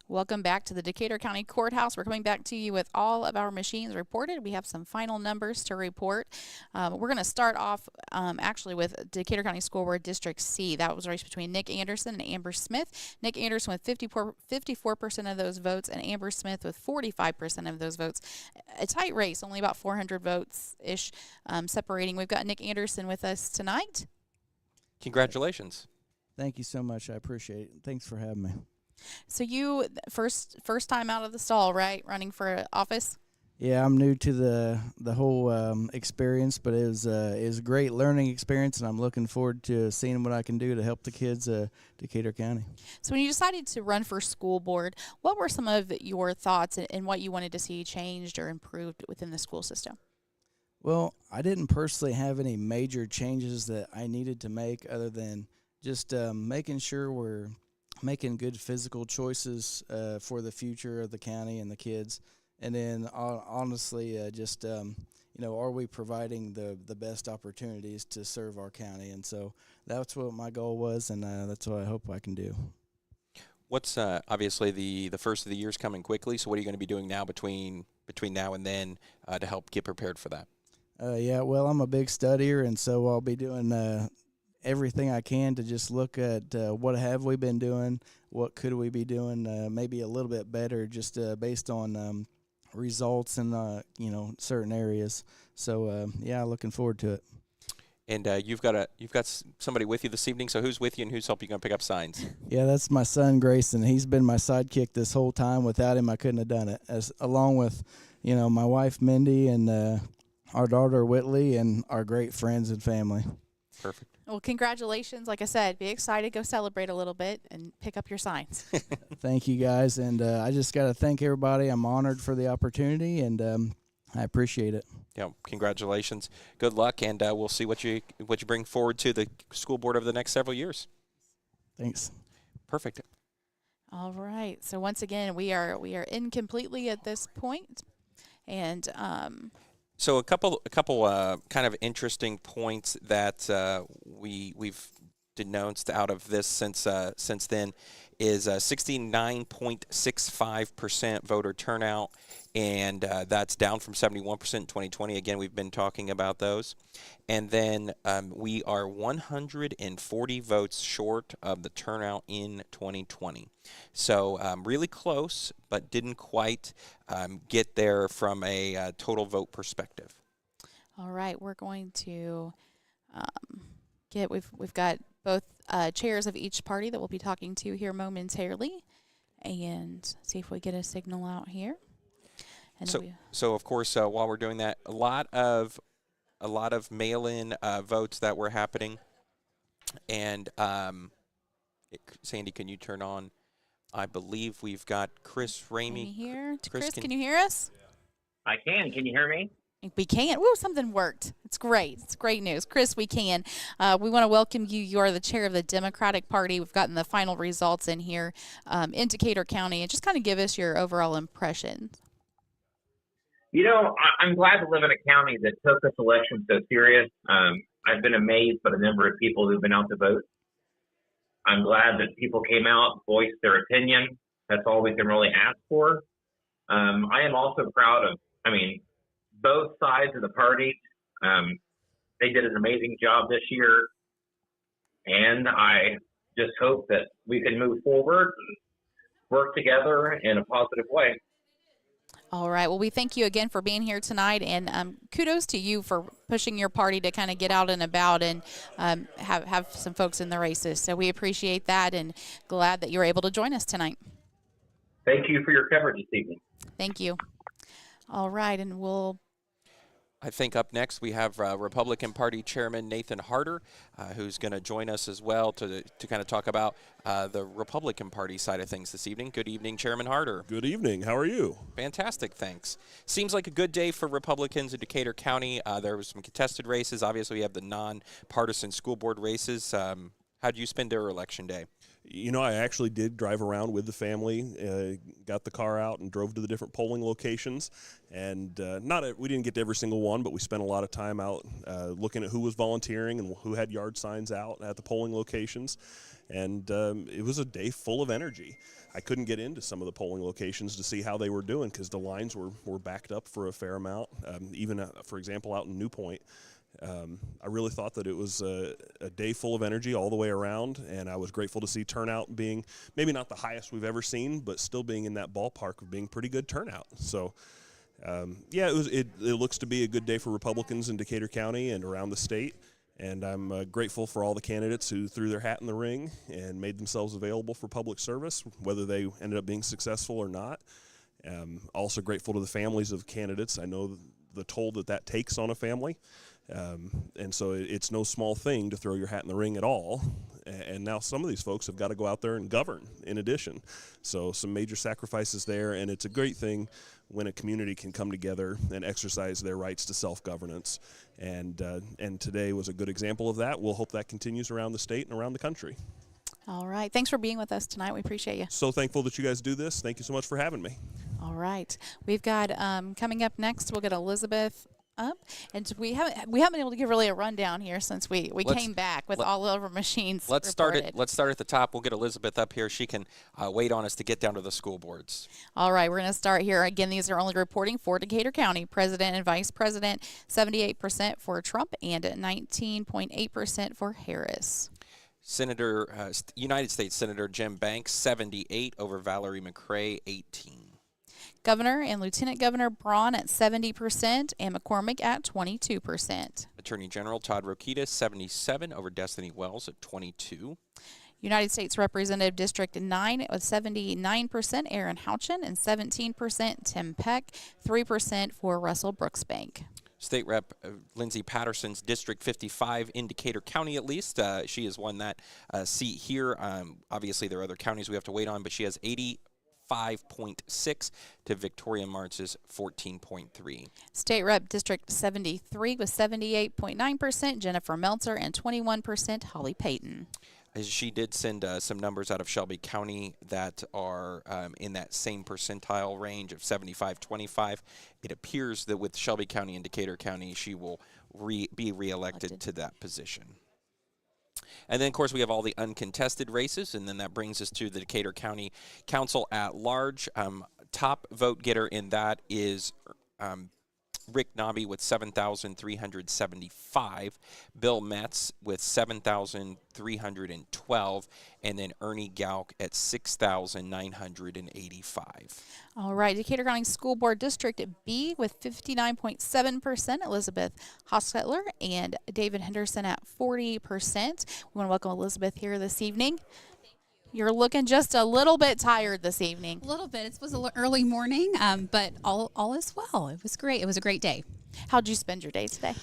A: Welcome back to the Decatur County Courthouse. We're coming back to you with all of our machines reported. We have some final numbers to report. We're going to start off actually with Decatur County School Board District C. That was a race between Nick Anderson and Amber Smith. Nick Anderson with 54% of those votes and Amber Smith with 45% of those votes. A tight race, only about 400 votes-ish separating. We've got Nick Anderson with us tonight.
B: Congratulations.
F: Thank you so much. I appreciate it. Thanks for having me.
A: So you first time out of the stall, right? Running for office?
F: Yeah, I'm new to the whole experience, but it was a great learning experience, and I'm looking forward to seeing what I can do to help the kids Decatur County.
A: So when you decided to run for school board, what were some of your thoughts and what you wanted to see changed or improved within the school system?
F: Well, I didn't personally have any major changes that I needed to make other than just making sure we're making good physical choices for the future of the county and the kids. And then honestly, are we providing the best opportunities to serve our county? And so that's what my goal was, and that's what I hope I can do.
B: What's obviously the first of the year is coming quickly, so what are you going to be doing now between now and then to help get prepared for that?
F: Well, I'm a big studier, and so I'll be doing everything I can to just look at what have we been doing, what could we be doing maybe a little bit better, just based on results in certain areas. So looking forward to it.
B: And you've got somebody with you this evening. So who's with you and who's helping you pick up signs?
F: Yeah, that's my son Grayson. He's been my sidekick this whole time. Without him, I couldn't have done it. Along with my wife Mindy and our daughter Whitley and our great friends and family.
B: Perfect.
A: Well, congratulations. Like I said, be excited, go celebrate a little bit, and pick up your signs.
F: Thank you, guys. And I just got to thank everybody. I'm honored for the opportunity, and I appreciate it.
B: Yeah, congratulations. Good luck, and we'll see what you bring forward to the school board over the next several years.
F: Thanks.
B: Perfect.
A: All right. So once again, we are incompletely at this point, and
B: So a couple kind of interesting points that we've denounced out of this since then is 69.65% voter turnout, and that's down from 71% in 2020. Again, we've been talking about those. And then we are 140 votes short of the turnout in 2020. So really close, but didn't quite get there from a total vote perspective.
A: all right, we're going to we've got both chairs of each party that we'll be talking to here momentarily, and see if we get a signal out here. And
B: so of course, while we're doing that, a lot of mail-in votes that were happening, and Sandy, can you turn on? I believe we've got Chris Ramey
A: here. Chris, can you hear us?
G: I can. Can you hear me?
A: We can. Woo, something worked. It's great. It's great news. Chris, we can. We want to welcome you. You are the chair of the Democratic Party. We've gotten the final results in here in Decatur County. And just kind of give us your overall impressions.
G: I'm glad to live in a county that took this election so serious. I've been amazed by the number of people who've been out to vote. I'm glad that people came out, voiced their opinion. That's all we can really ask for. I am also proud of, both sides of the party. They did an amazing job this year, and I just hope that we can move forward and work together in a positive way.
A: All right. Well, we thank you again for being here tonight, and kudos to you for pushing your party to kind of get out and about and have some folks in the races. So we appreciate that and glad that you were able to join us tonight.
G: Thank you for your coverage this evening.
A: Thank you. All right, and
B: I think up next we have Republican Party Chairman Nathan Harder, who's going to join us as well to kind of talk about the Republican Party side of things this evening. Good evening, Chairman Harder.
H: Good evening. How are you?
B: Fantastic, thanks. Seems like a good day for Republicans in Decatur County. There was some contested races. Obviously, we have the non-partisan school board races. How did you spend your election day?
H: I actually did drive around with the family, got the car out and drove to the different polling locations. And we didn't get to every single one, but we spent a lot of time out looking at who was volunteering and who had yard signs out at the polling locations. And it was a day full of energy. I couldn't get into some of the polling locations to see how they were doing because the lines were backed up for a fair amount. Even, for example, out in New Point, I really thought that it was a day full of energy all the way around, and I was grateful to see turnout being maybe not the highest we've ever seen, but still being in that ballpark of being pretty good turnout. So, it looks to be a good day for Republicans in Decatur County and around the state, and I'm grateful for all the candidates who threw their hat in the ring and made themselves available for public service, whether they ended up being successful or not. Also grateful to the families of candidates. I know the toll that takes on a family. And so it's no small thing to throw your hat in the ring at all. And now some of these folks have got to go out there and govern in addition. So some major sacrifices there, and it's a great thing when a community can come together and exercise their rights to self-governance. And today was a good example of that. We'll hope that continues around the state and around the country.
A: All right. Thanks for being with us tonight. We appreciate you.
H: So thankful that you guys do this. Thank you so much for having me.
A: All right. We've got coming up next, we'll get Elizabeth up, and we haven't been able to give really a rundown here since we came back with all of our machines.
B: Let's start at the top. We'll get Elizabeth up here. She can wait on us to get down to the school boards.
A: All right, we're going to start here. Again, these are only reporting for Decatur County. President and Vice President, 78% for Trump and 19.8% for Harris.
B: United States Senator Jim Banks, 78 over Valerie McRae, 18.
A: Governor and Lieutenant Governor Braun at 70% and McCormick at 22%.
B: Attorney General Todd Rokita, 77 over Destiny Wells at 22.
A: United States Representative District 9 with 79%, Aaron Houchin, and 17%, Tim Peck, 3% for Russell Brooksbank.
B: State Rep Lindsay Patterson's District 55 in Decatur County, at least. She has won that seat here. Obviously, there are other counties we have to wait on, but she has 85.6 to Victoria Martz's 14.3.
A: State Rep District 73 with 78.9%, Jennifer Meltzer, and 21%, Holly Payton.
B: She did send some numbers out of Shelby County that are in that same percentile range of 75-25. It appears that with Shelby County and Decatur County, she will be reelected to that position. And then, of course, we have all the uncontested races, and then that brings us to the Decatur County Council at large. Top vote getter in that is Rick Nobby with 7,375, Bill Metz with 7,312, and then Ernie Gauk at 6,985.
A: All right, Decatur County School Board District B with 59.7%, Elizabeth Hostetler and David Henderson at 40%. We want to welcome Elizabeth here this evening. You're looking just a little bit tired this evening.
I: A little bit. It was an early morning, but all is well. It was great. It was a great day.
A: How'd you spend your day today?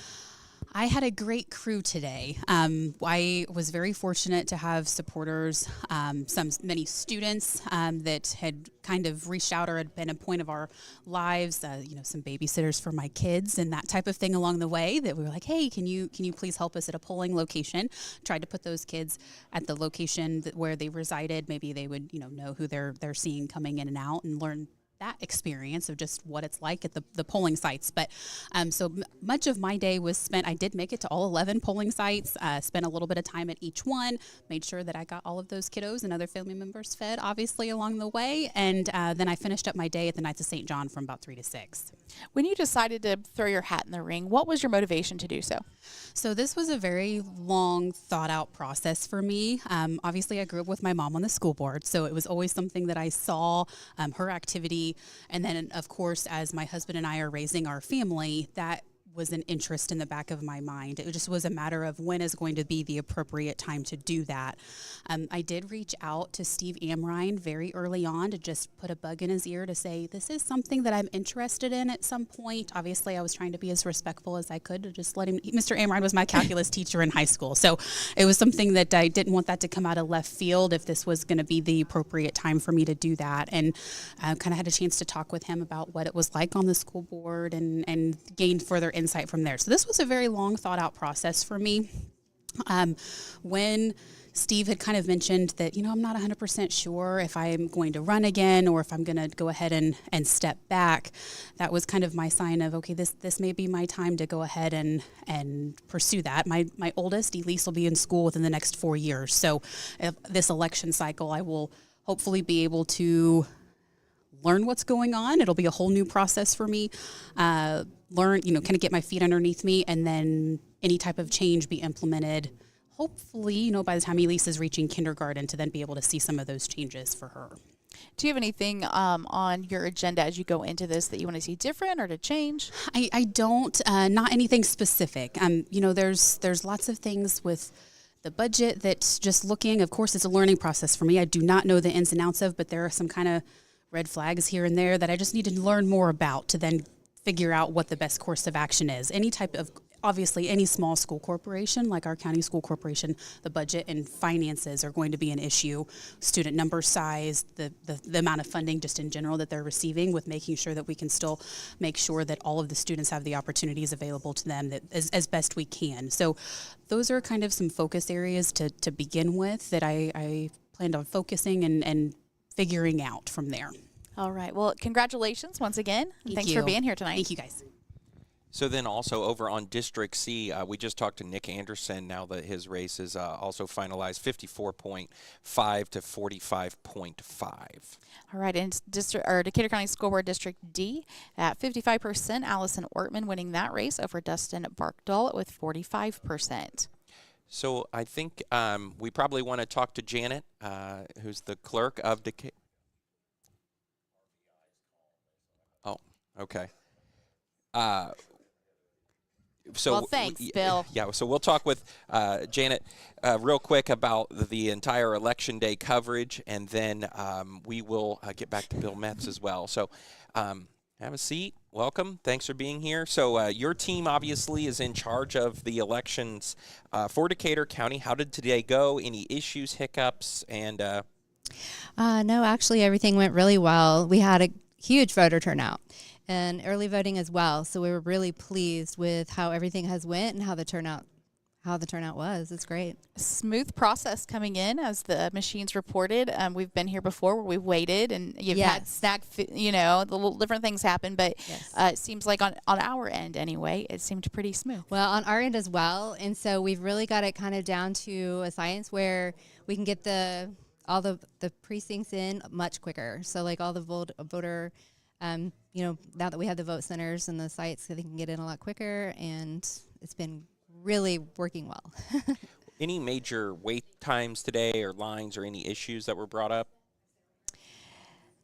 I: I had a great crew today. I was very fortunate to have supporters, many students that had kind of reached out or had been a point of our lives. Some babysitters for my kids and that type of thing along the way. That we were like, hey, can you please help us at a polling location? Tried to put those kids at the location where they resided. Maybe they would know who they're seeing coming in and out and learn that experience of just what it's like at the polling sites. But so much of my day was spent, I did make it to all 11 polling sites, spent a little bit of time at each one, made sure that I got all of those kiddos and other family members fed, obviously, along the way. And then I finished up my day at the Knights of St. John from about 3 to 6.
A: When you decided to throw your hat in the ring, what was your motivation to do so?
I: So this was a very long, thought-out process for me. Obviously, I grew up with my mom on the school board, so it was always something that I saw, her activity. And then, of course, as my husband and I are raising our family, that was an interest in the back of my mind. It just was a matter of when is going to be the appropriate time to do that. I did reach out to Steve Amrine very early on to just put a bug in his ear to say, this is something that I'm interested in at some point. Obviously, I was trying to be as respectful as I could to just let him. Mr. Amrine was my calculus teacher in high school, so it was something that I didn't want that to come out of left field if this was going to be the appropriate time for me to do that. And I kind of had a chance to talk with him about what it was like on the school board and gained further insight from there. So this was a very long thought out process for me. When Steve had kind of mentioned that, I'm not 100% sure if I'm going to run again or if I'm going to go ahead and step back, that was kind of my sign of, okay, this may be my time to go ahead and pursue that. My oldest, Elise, will be in school within the next 4 years. So this election cycle, I will hopefully be able to learn what's going on. It'll be a whole new process for me. Learn, kind of get my feet underneath me, and then any type of change be implemented. Hopefully, by the time Elise is reaching kindergarten, to then be able to see some of those changes for her.
A: Do you have anything on your agenda as you go into this that you want to see different or to change?
I: I don't, not anything specific. There's lots of things with the budget that's just looking. Of course, it's a learning process for me. I do not know the ins and outs of, but there are some kind of red flags here and there that I just need to learn more about to then figure out what the best course of action is. Obviously, any small school corporation, like our county school corporation, the budget and finances are going to be an issue. Student number size, the amount of funding just in general that they're receiving, with making sure that we can still make sure that all of the students have the opportunities available to them that as best we can. So those are kind of some focus areas to begin with that I planned on focusing and figuring out from there.
A: All right. Well, congratulations once again. Thanks for being here tonight.
I: Thank you, guys.
B: So then also over on District C, we just talked to Nick Anderson now that his race is also finalized 54.5 to 45.5.
A: All right, and Decatur County School Board District D at 55%, Allison Ortman winning that race over Dustin Barkdahl with 45%.
B: So I think we probably want to talk to Janet, who's the clerk of Decatur. Oh, okay.
A: Well, thanks, Bill.
B: Yeah, so we'll talk with Janet real quick about the entire Election Day coverage, and then we will get back to Bill Metz as well. So have a seat. Welcome. Thanks for being here. So your team obviously is in charge of the elections for Decatur County. How did today go? Any issues, hiccups, and
J: No, actually everything went really well. We had a huge voter turnout and early voting as well. So we were really pleased with how everything has went and how the turnout was. It's great.
A: Smooth process coming in as the machines reported. We've been here before where we've waited and you've had the little different things happen, but it seems like on our end anyway, it seemed pretty smooth.
J: Well, on our end as well. And so we've really got it kind of down to a science where we can get all the precincts in much quicker. So like all the voter now that we have the vote centers and the sites, so they can get in a lot quicker, and it's been really working well.
B: any major wait times today or lines or any issues that were brought up?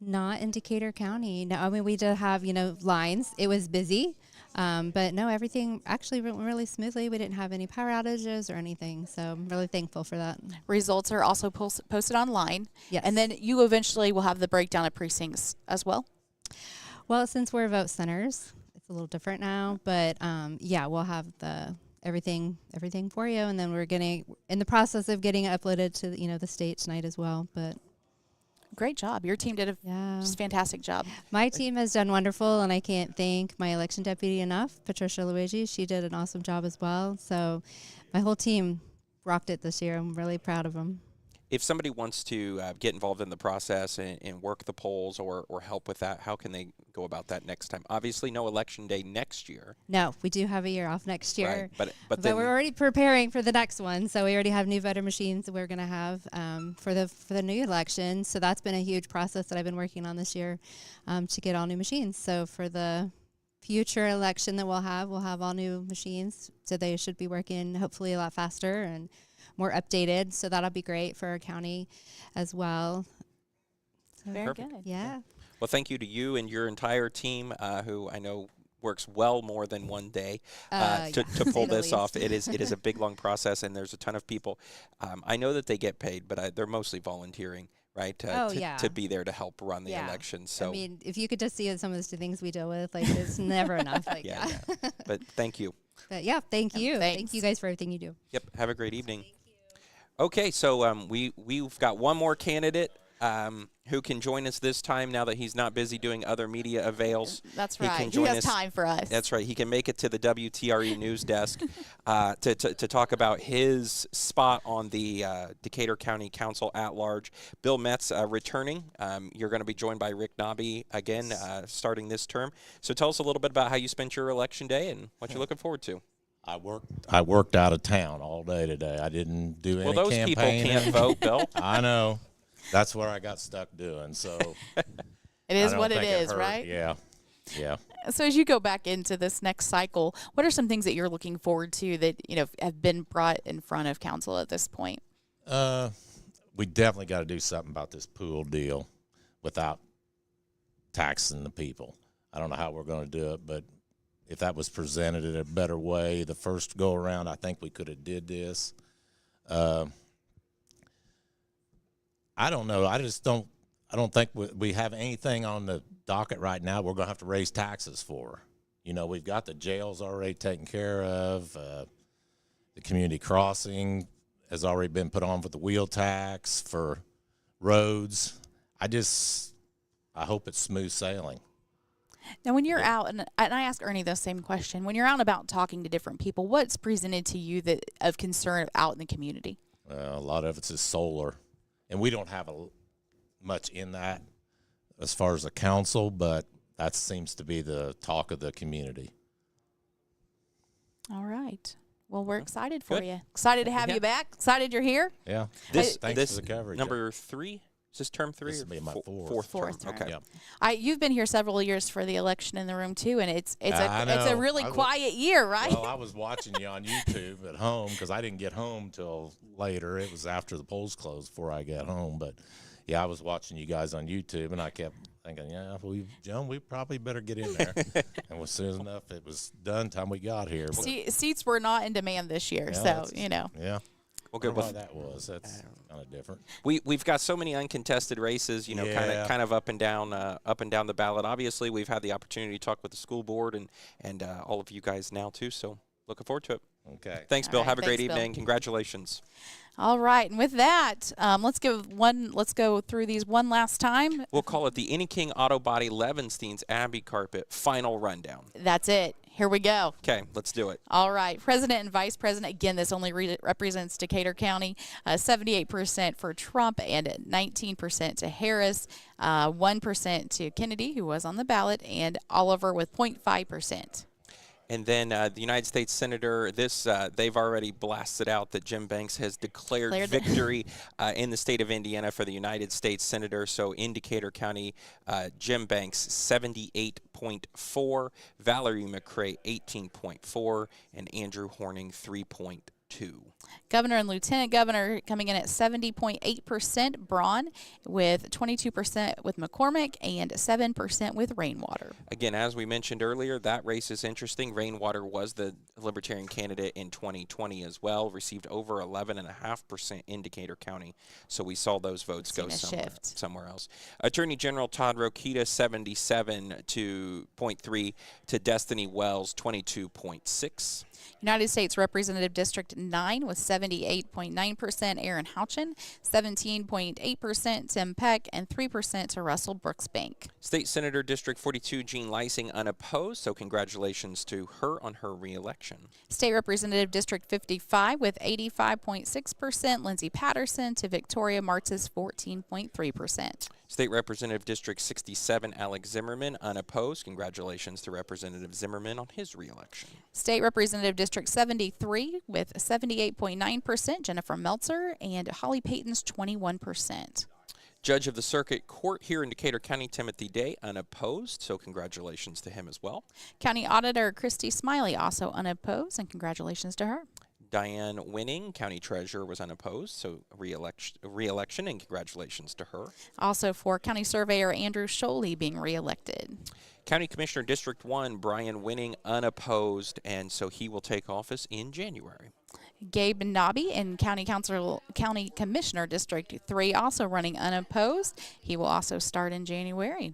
J: Not in Decatur County. No, I mean, we did have, lines. It was busy, but no, everything actually went really smoothly. We didn't have any power outages or anything, so I'm really thankful for that.
A: Results are also posted online.
J: Yes.
A: And then you eventually will have the breakdown of precincts as well?
J: Well, since we're vote centers, it's a little different now, but we'll have everything for you, and then we're in the process of getting it uploaded to the state tonight as well. But
A: great job. Your team did a just fantastic job.
J: My team has done wonderful, and I can't thank my election deputy enough, Patricia Luigi. She did an awesome job as well. So my whole team rocked it this year. I'm really proud of them.
B: If somebody wants to get involved in the process and work the polls or help with that, how can they go about that next time? Obviously, no election day next year.
J: No, we do have a year off next year.
B: Right. But
J: we're already preparing for the next one. So we already have new voter machines that we're going to have for the new election. So that's been a huge process that I've been working on this year to get all new machines. So for the future election that we'll have all new machines. So they should be working hopefully a lot faster and more updated, so that'll be great for our county as well. So
A: very good.
J: Yeah.
B: Well, thank you to you and your entire team, who I know works well more than one day to pull this off. It is a big, long process, and there's a ton of people. I know that they get paid, but they're mostly volunteering, right? To be there to help run the election. So
J: I mean, if you could just see some of the things we deal with, like it's never enough. Like,
B: But thank you.
J: But thank you. Thank you guys for everything you do.
B: Yep. Have a great evening. Okay, so we've got one more candidate who can join us this time now that he's not busy doing other media avails.
A: That's
B: He
A: right.
B: can
A: He
B: join
A: has
B: us.
A: time for us.
B: That's right. He can make it to the WTRE news desk to talk about his spot on the Decatur County Council at large. Bill Metz returning. You're going to be joined by Rick Nobby again starting this term. So tell us a little bit about how you spent your election day and what you're looking forward to.
K: I worked out of town all day today. I didn't do any
B: Well, those
K: campaigning.
B: people can't vote, Bill.
K: I know. That's where I got stuck doing. So
A: It is what it is, right?
K: Yeah. Yeah.
A: So as you go back into this next cycle, what are some things that you're looking forward to that, have been brought in front of council at this point?
K: We definitely got to do something about this pool deal without taxing the people. I don't know how we're going to do it, but if that was presented in a better way the first go around, I think we could have did this. I don't know. I don't think we have anything on the docket right now we're going to have to raise taxes for. We've got the jails already taken care of. The community crossing has already been put on for the wheel tax for roads. I hope it's smooth sailing.
A: Now, when you're out, and I asked Ernie the same question, when you're out and about talking to different people, what's presented to you of concern out in the community?
K: A lot of it's solar, and we don't have much in that as far as the council, but that seems to be the talk of the community.
A: All right. Well, we're excited for
B: Good.
A: you. Excited to have you back. Excited you're here.
K: Yeah.
B: This
K: Thanks for the coverage.
B: number 3? Is this term 3?
K: This will be my
B: fourth term. Okay.
K: Yeah.
A: You've been here several years for the election in the room too, and it's
K: I
A: a
K: know.
A: really quiet year, right?
K: Well, I was watching you on YouTube at home because I didn't get home till later. It was after the polls closed before I got home. But, yeah, I was watching you guys on YouTube, and I kept thinking, Joan, we probably better get in there. And as soon enough, it was done time we got here.
A: Seats were not in demand this year,
K: Yeah,
A: so,
K: Yeah.
B: Well, good.
K: Why that was. That's kind of different.
B: We've got so many uncontested races, kind of up and down the ballot. Obviously, we've had the opportunity to talk with the school board and all of you guys now too. So looking forward to it.
K: Okay.
B: Thanks, Bill.
A: All right,
B: Have a great
A: thanks, Bill.
B: evening. Congratulations.
A: All right, and with that, let's go through these one last time.
B: We'll call it the Any King Auto Body Levenstein's Abbey Carpet final rundown.
A: That's it. Here we go.
B: Okay, let's do it.
A: All right, President and Vice President. Again, this only represents Decatur County. 78% for Trump and 19% to Harris. 1% to Kennedy, who was on the ballot, and Oliver with 0.5%.
B: And then the United States Senator, they've already blasted out that Jim Banks has declared victory in the state of Indiana for the United States Senator. So in Decatur County, Jim Banks 78.4, Valerie McCray 18.4, and Andrew Horning 3.2.
A: Governor and Lieutenant Governor coming in at 70.8%, Braun with 22% with McCormick and 7% with Rainwater.
B: Again, as we mentioned earlier, that race is interesting. Rainwater was the Libertarian candidate in 2020 as well, received over 11.5% in Decatur County. So we saw those votes go somewhere else. Attorney General Todd Rokita 77.3 to Destiny Wells 22.6.
A: United States Representative District 9 with 78.9%, Aaron Houchin, 17.8%, Tim Peck, and 3% to Russell Brooksbank.
B: State Senator District 42, Jean Lysing, unopposed, so congratulations to her on her reelection.
A: State Representative District 55 with 85.6%, Lindsey Patterson, to Victoria Martz's 14.3%.
B: State Representative District 67, Alex Zimmerman, unopposed. Congratulations to Representative Zimmerman on his reelection.
A: State Representative District 73 with 78.9%, Jennifer Meltzer, and Holly Payton's 21%.
B: Judge of the Circuit Court here in Decatur County, Timothy Day, unopposed, so congratulations to him as well.
A: County Auditor Christy Smiley, also unopposed, and congratulations to her.
B: Diane Winning, County Treasurer, was unopposed, so re-election, and congratulations to her.
A: Also for County Surveyor Andrew Scholey being reelected.
B: County Commissioner District 1, Brian Winning, unopposed, and so he will take office in January.
A: Gabe Nobby in County Commissioner District 3, also running unopposed. He will also start in January.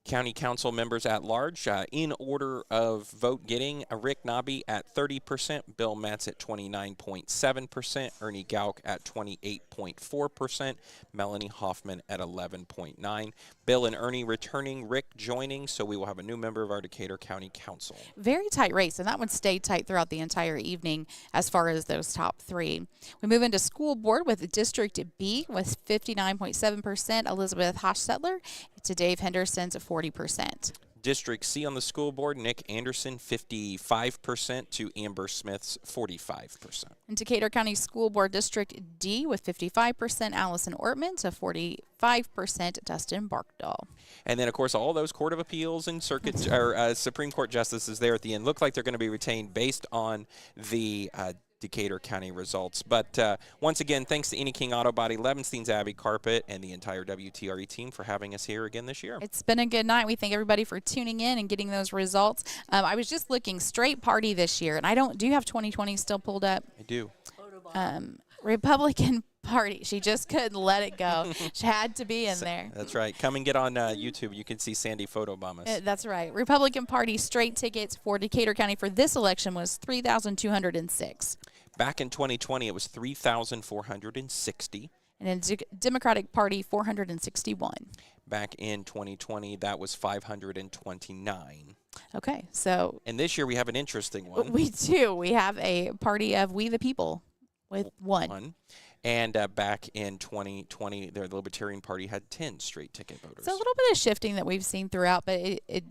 B: County Council members at large, in order of vote getting, Rick Nobby at 30%, Bill Metz at 29.7%, Ernie Gauk at 28.4%, Melanie Hoffman at 11.9%. Bill and Ernie returning, Rick joining, so we will have a new member of our Decatur County Council.
A: Very tight race, and that one stayed tight throughout the entire evening as far as those top three. We move into school board with District B with 59.7%, Elizabeth Hochstetler to Dave Henderson's at 40%.
B: District C on the school board, Nick Anderson, 55% to Amber Smith's 45%.
A: In Decatur County School Board District D with 55%, Allison Ortman to 45%, Dustin Barkdahl.
B: And then, of course, all those Court of Appeals and circuit or Supreme Court justices there at the end look like they're going to be retained based on the Decatur County results. But once again, thanks to Any King Auto Body, Levenstein's Abbey Carpet, and the entire WTRE team for having us here again this year.
A: It's been a good night. We thank everybody for tuning in and getting those results. I was just looking straight party this year, and do you have 2020 still pulled up?
B: I do.
A: Republican Party. She just couldn't let it go. She had to be in there.
B: That's right. Come and get on YouTube. You can see Sandy photobomb us.
A: That's right. Republican Party straight tickets for Decatur County for this election was 3,206.
B: Back in 2020, it was 3,460.
A: And in Democratic Party, 461.
B: Back in 2020, that was 529.
A: Okay, so.
B: And this year we have an interesting one.
A: We do. We have a party of We the People with one.
B: And back in 2020, the Libertarian Party had 10 straight ticket voters.
A: So a little bit of shifting that we've seen throughout, but it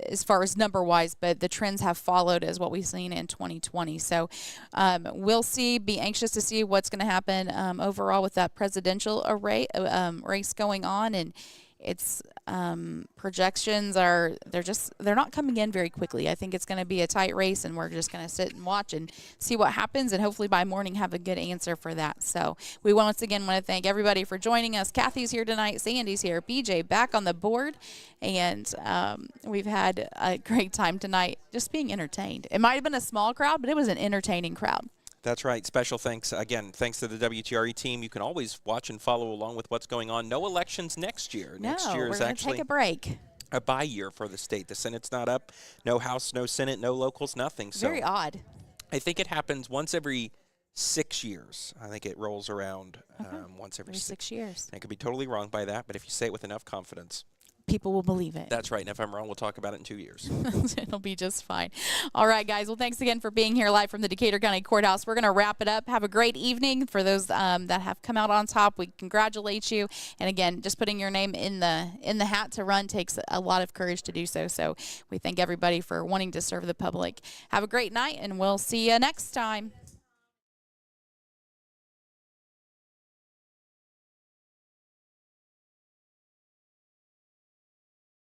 A: as far as number-wise, but the trends have followed as what we've seen in 2020. So we'll see, be anxious to see what's going to happen overall with that presidential race going on. And its projections they're not coming in very quickly. I think it's going to be a tight race, and we're just going to sit and watch and see what happens, and hopefully by morning have a good answer for that. So we once again want to thank everybody for joining us. Kathy's here tonight, Sandy's here, BJ back on the board, and we've had a great time tonight just being entertained. It might have been a small crowd, but it was an entertaining crowd.
B: That's right. Special thanks, again, thanks to the WTRE team. You can always watch and follow along with what's going on. No elections next year. Next year is actually
A: take a break.
B: A bye year for the state. The Senate's not up. No House, no Senate, no locals, nothing. So
A: very odd.
B: I think it happens once every 6 years. I think it rolls around once every 6
A: years.
B: I could be totally wrong by that, but if you say it with enough confidence,
A: people will believe it.
B: That's right. And if I'm wrong, we'll talk about it in 2 years.
A: It'll be just fine. All right, guys. Well, thanks again for being here live from the Decatur County Courthouse. We're going to wrap it up. Have a great evening. For those that have come out on top, we congratulate you. And again, just putting your name in the hat to run takes a lot of courage to do so. So we thank everybody for wanting to serve the public. Have a great night, and we'll see you next time.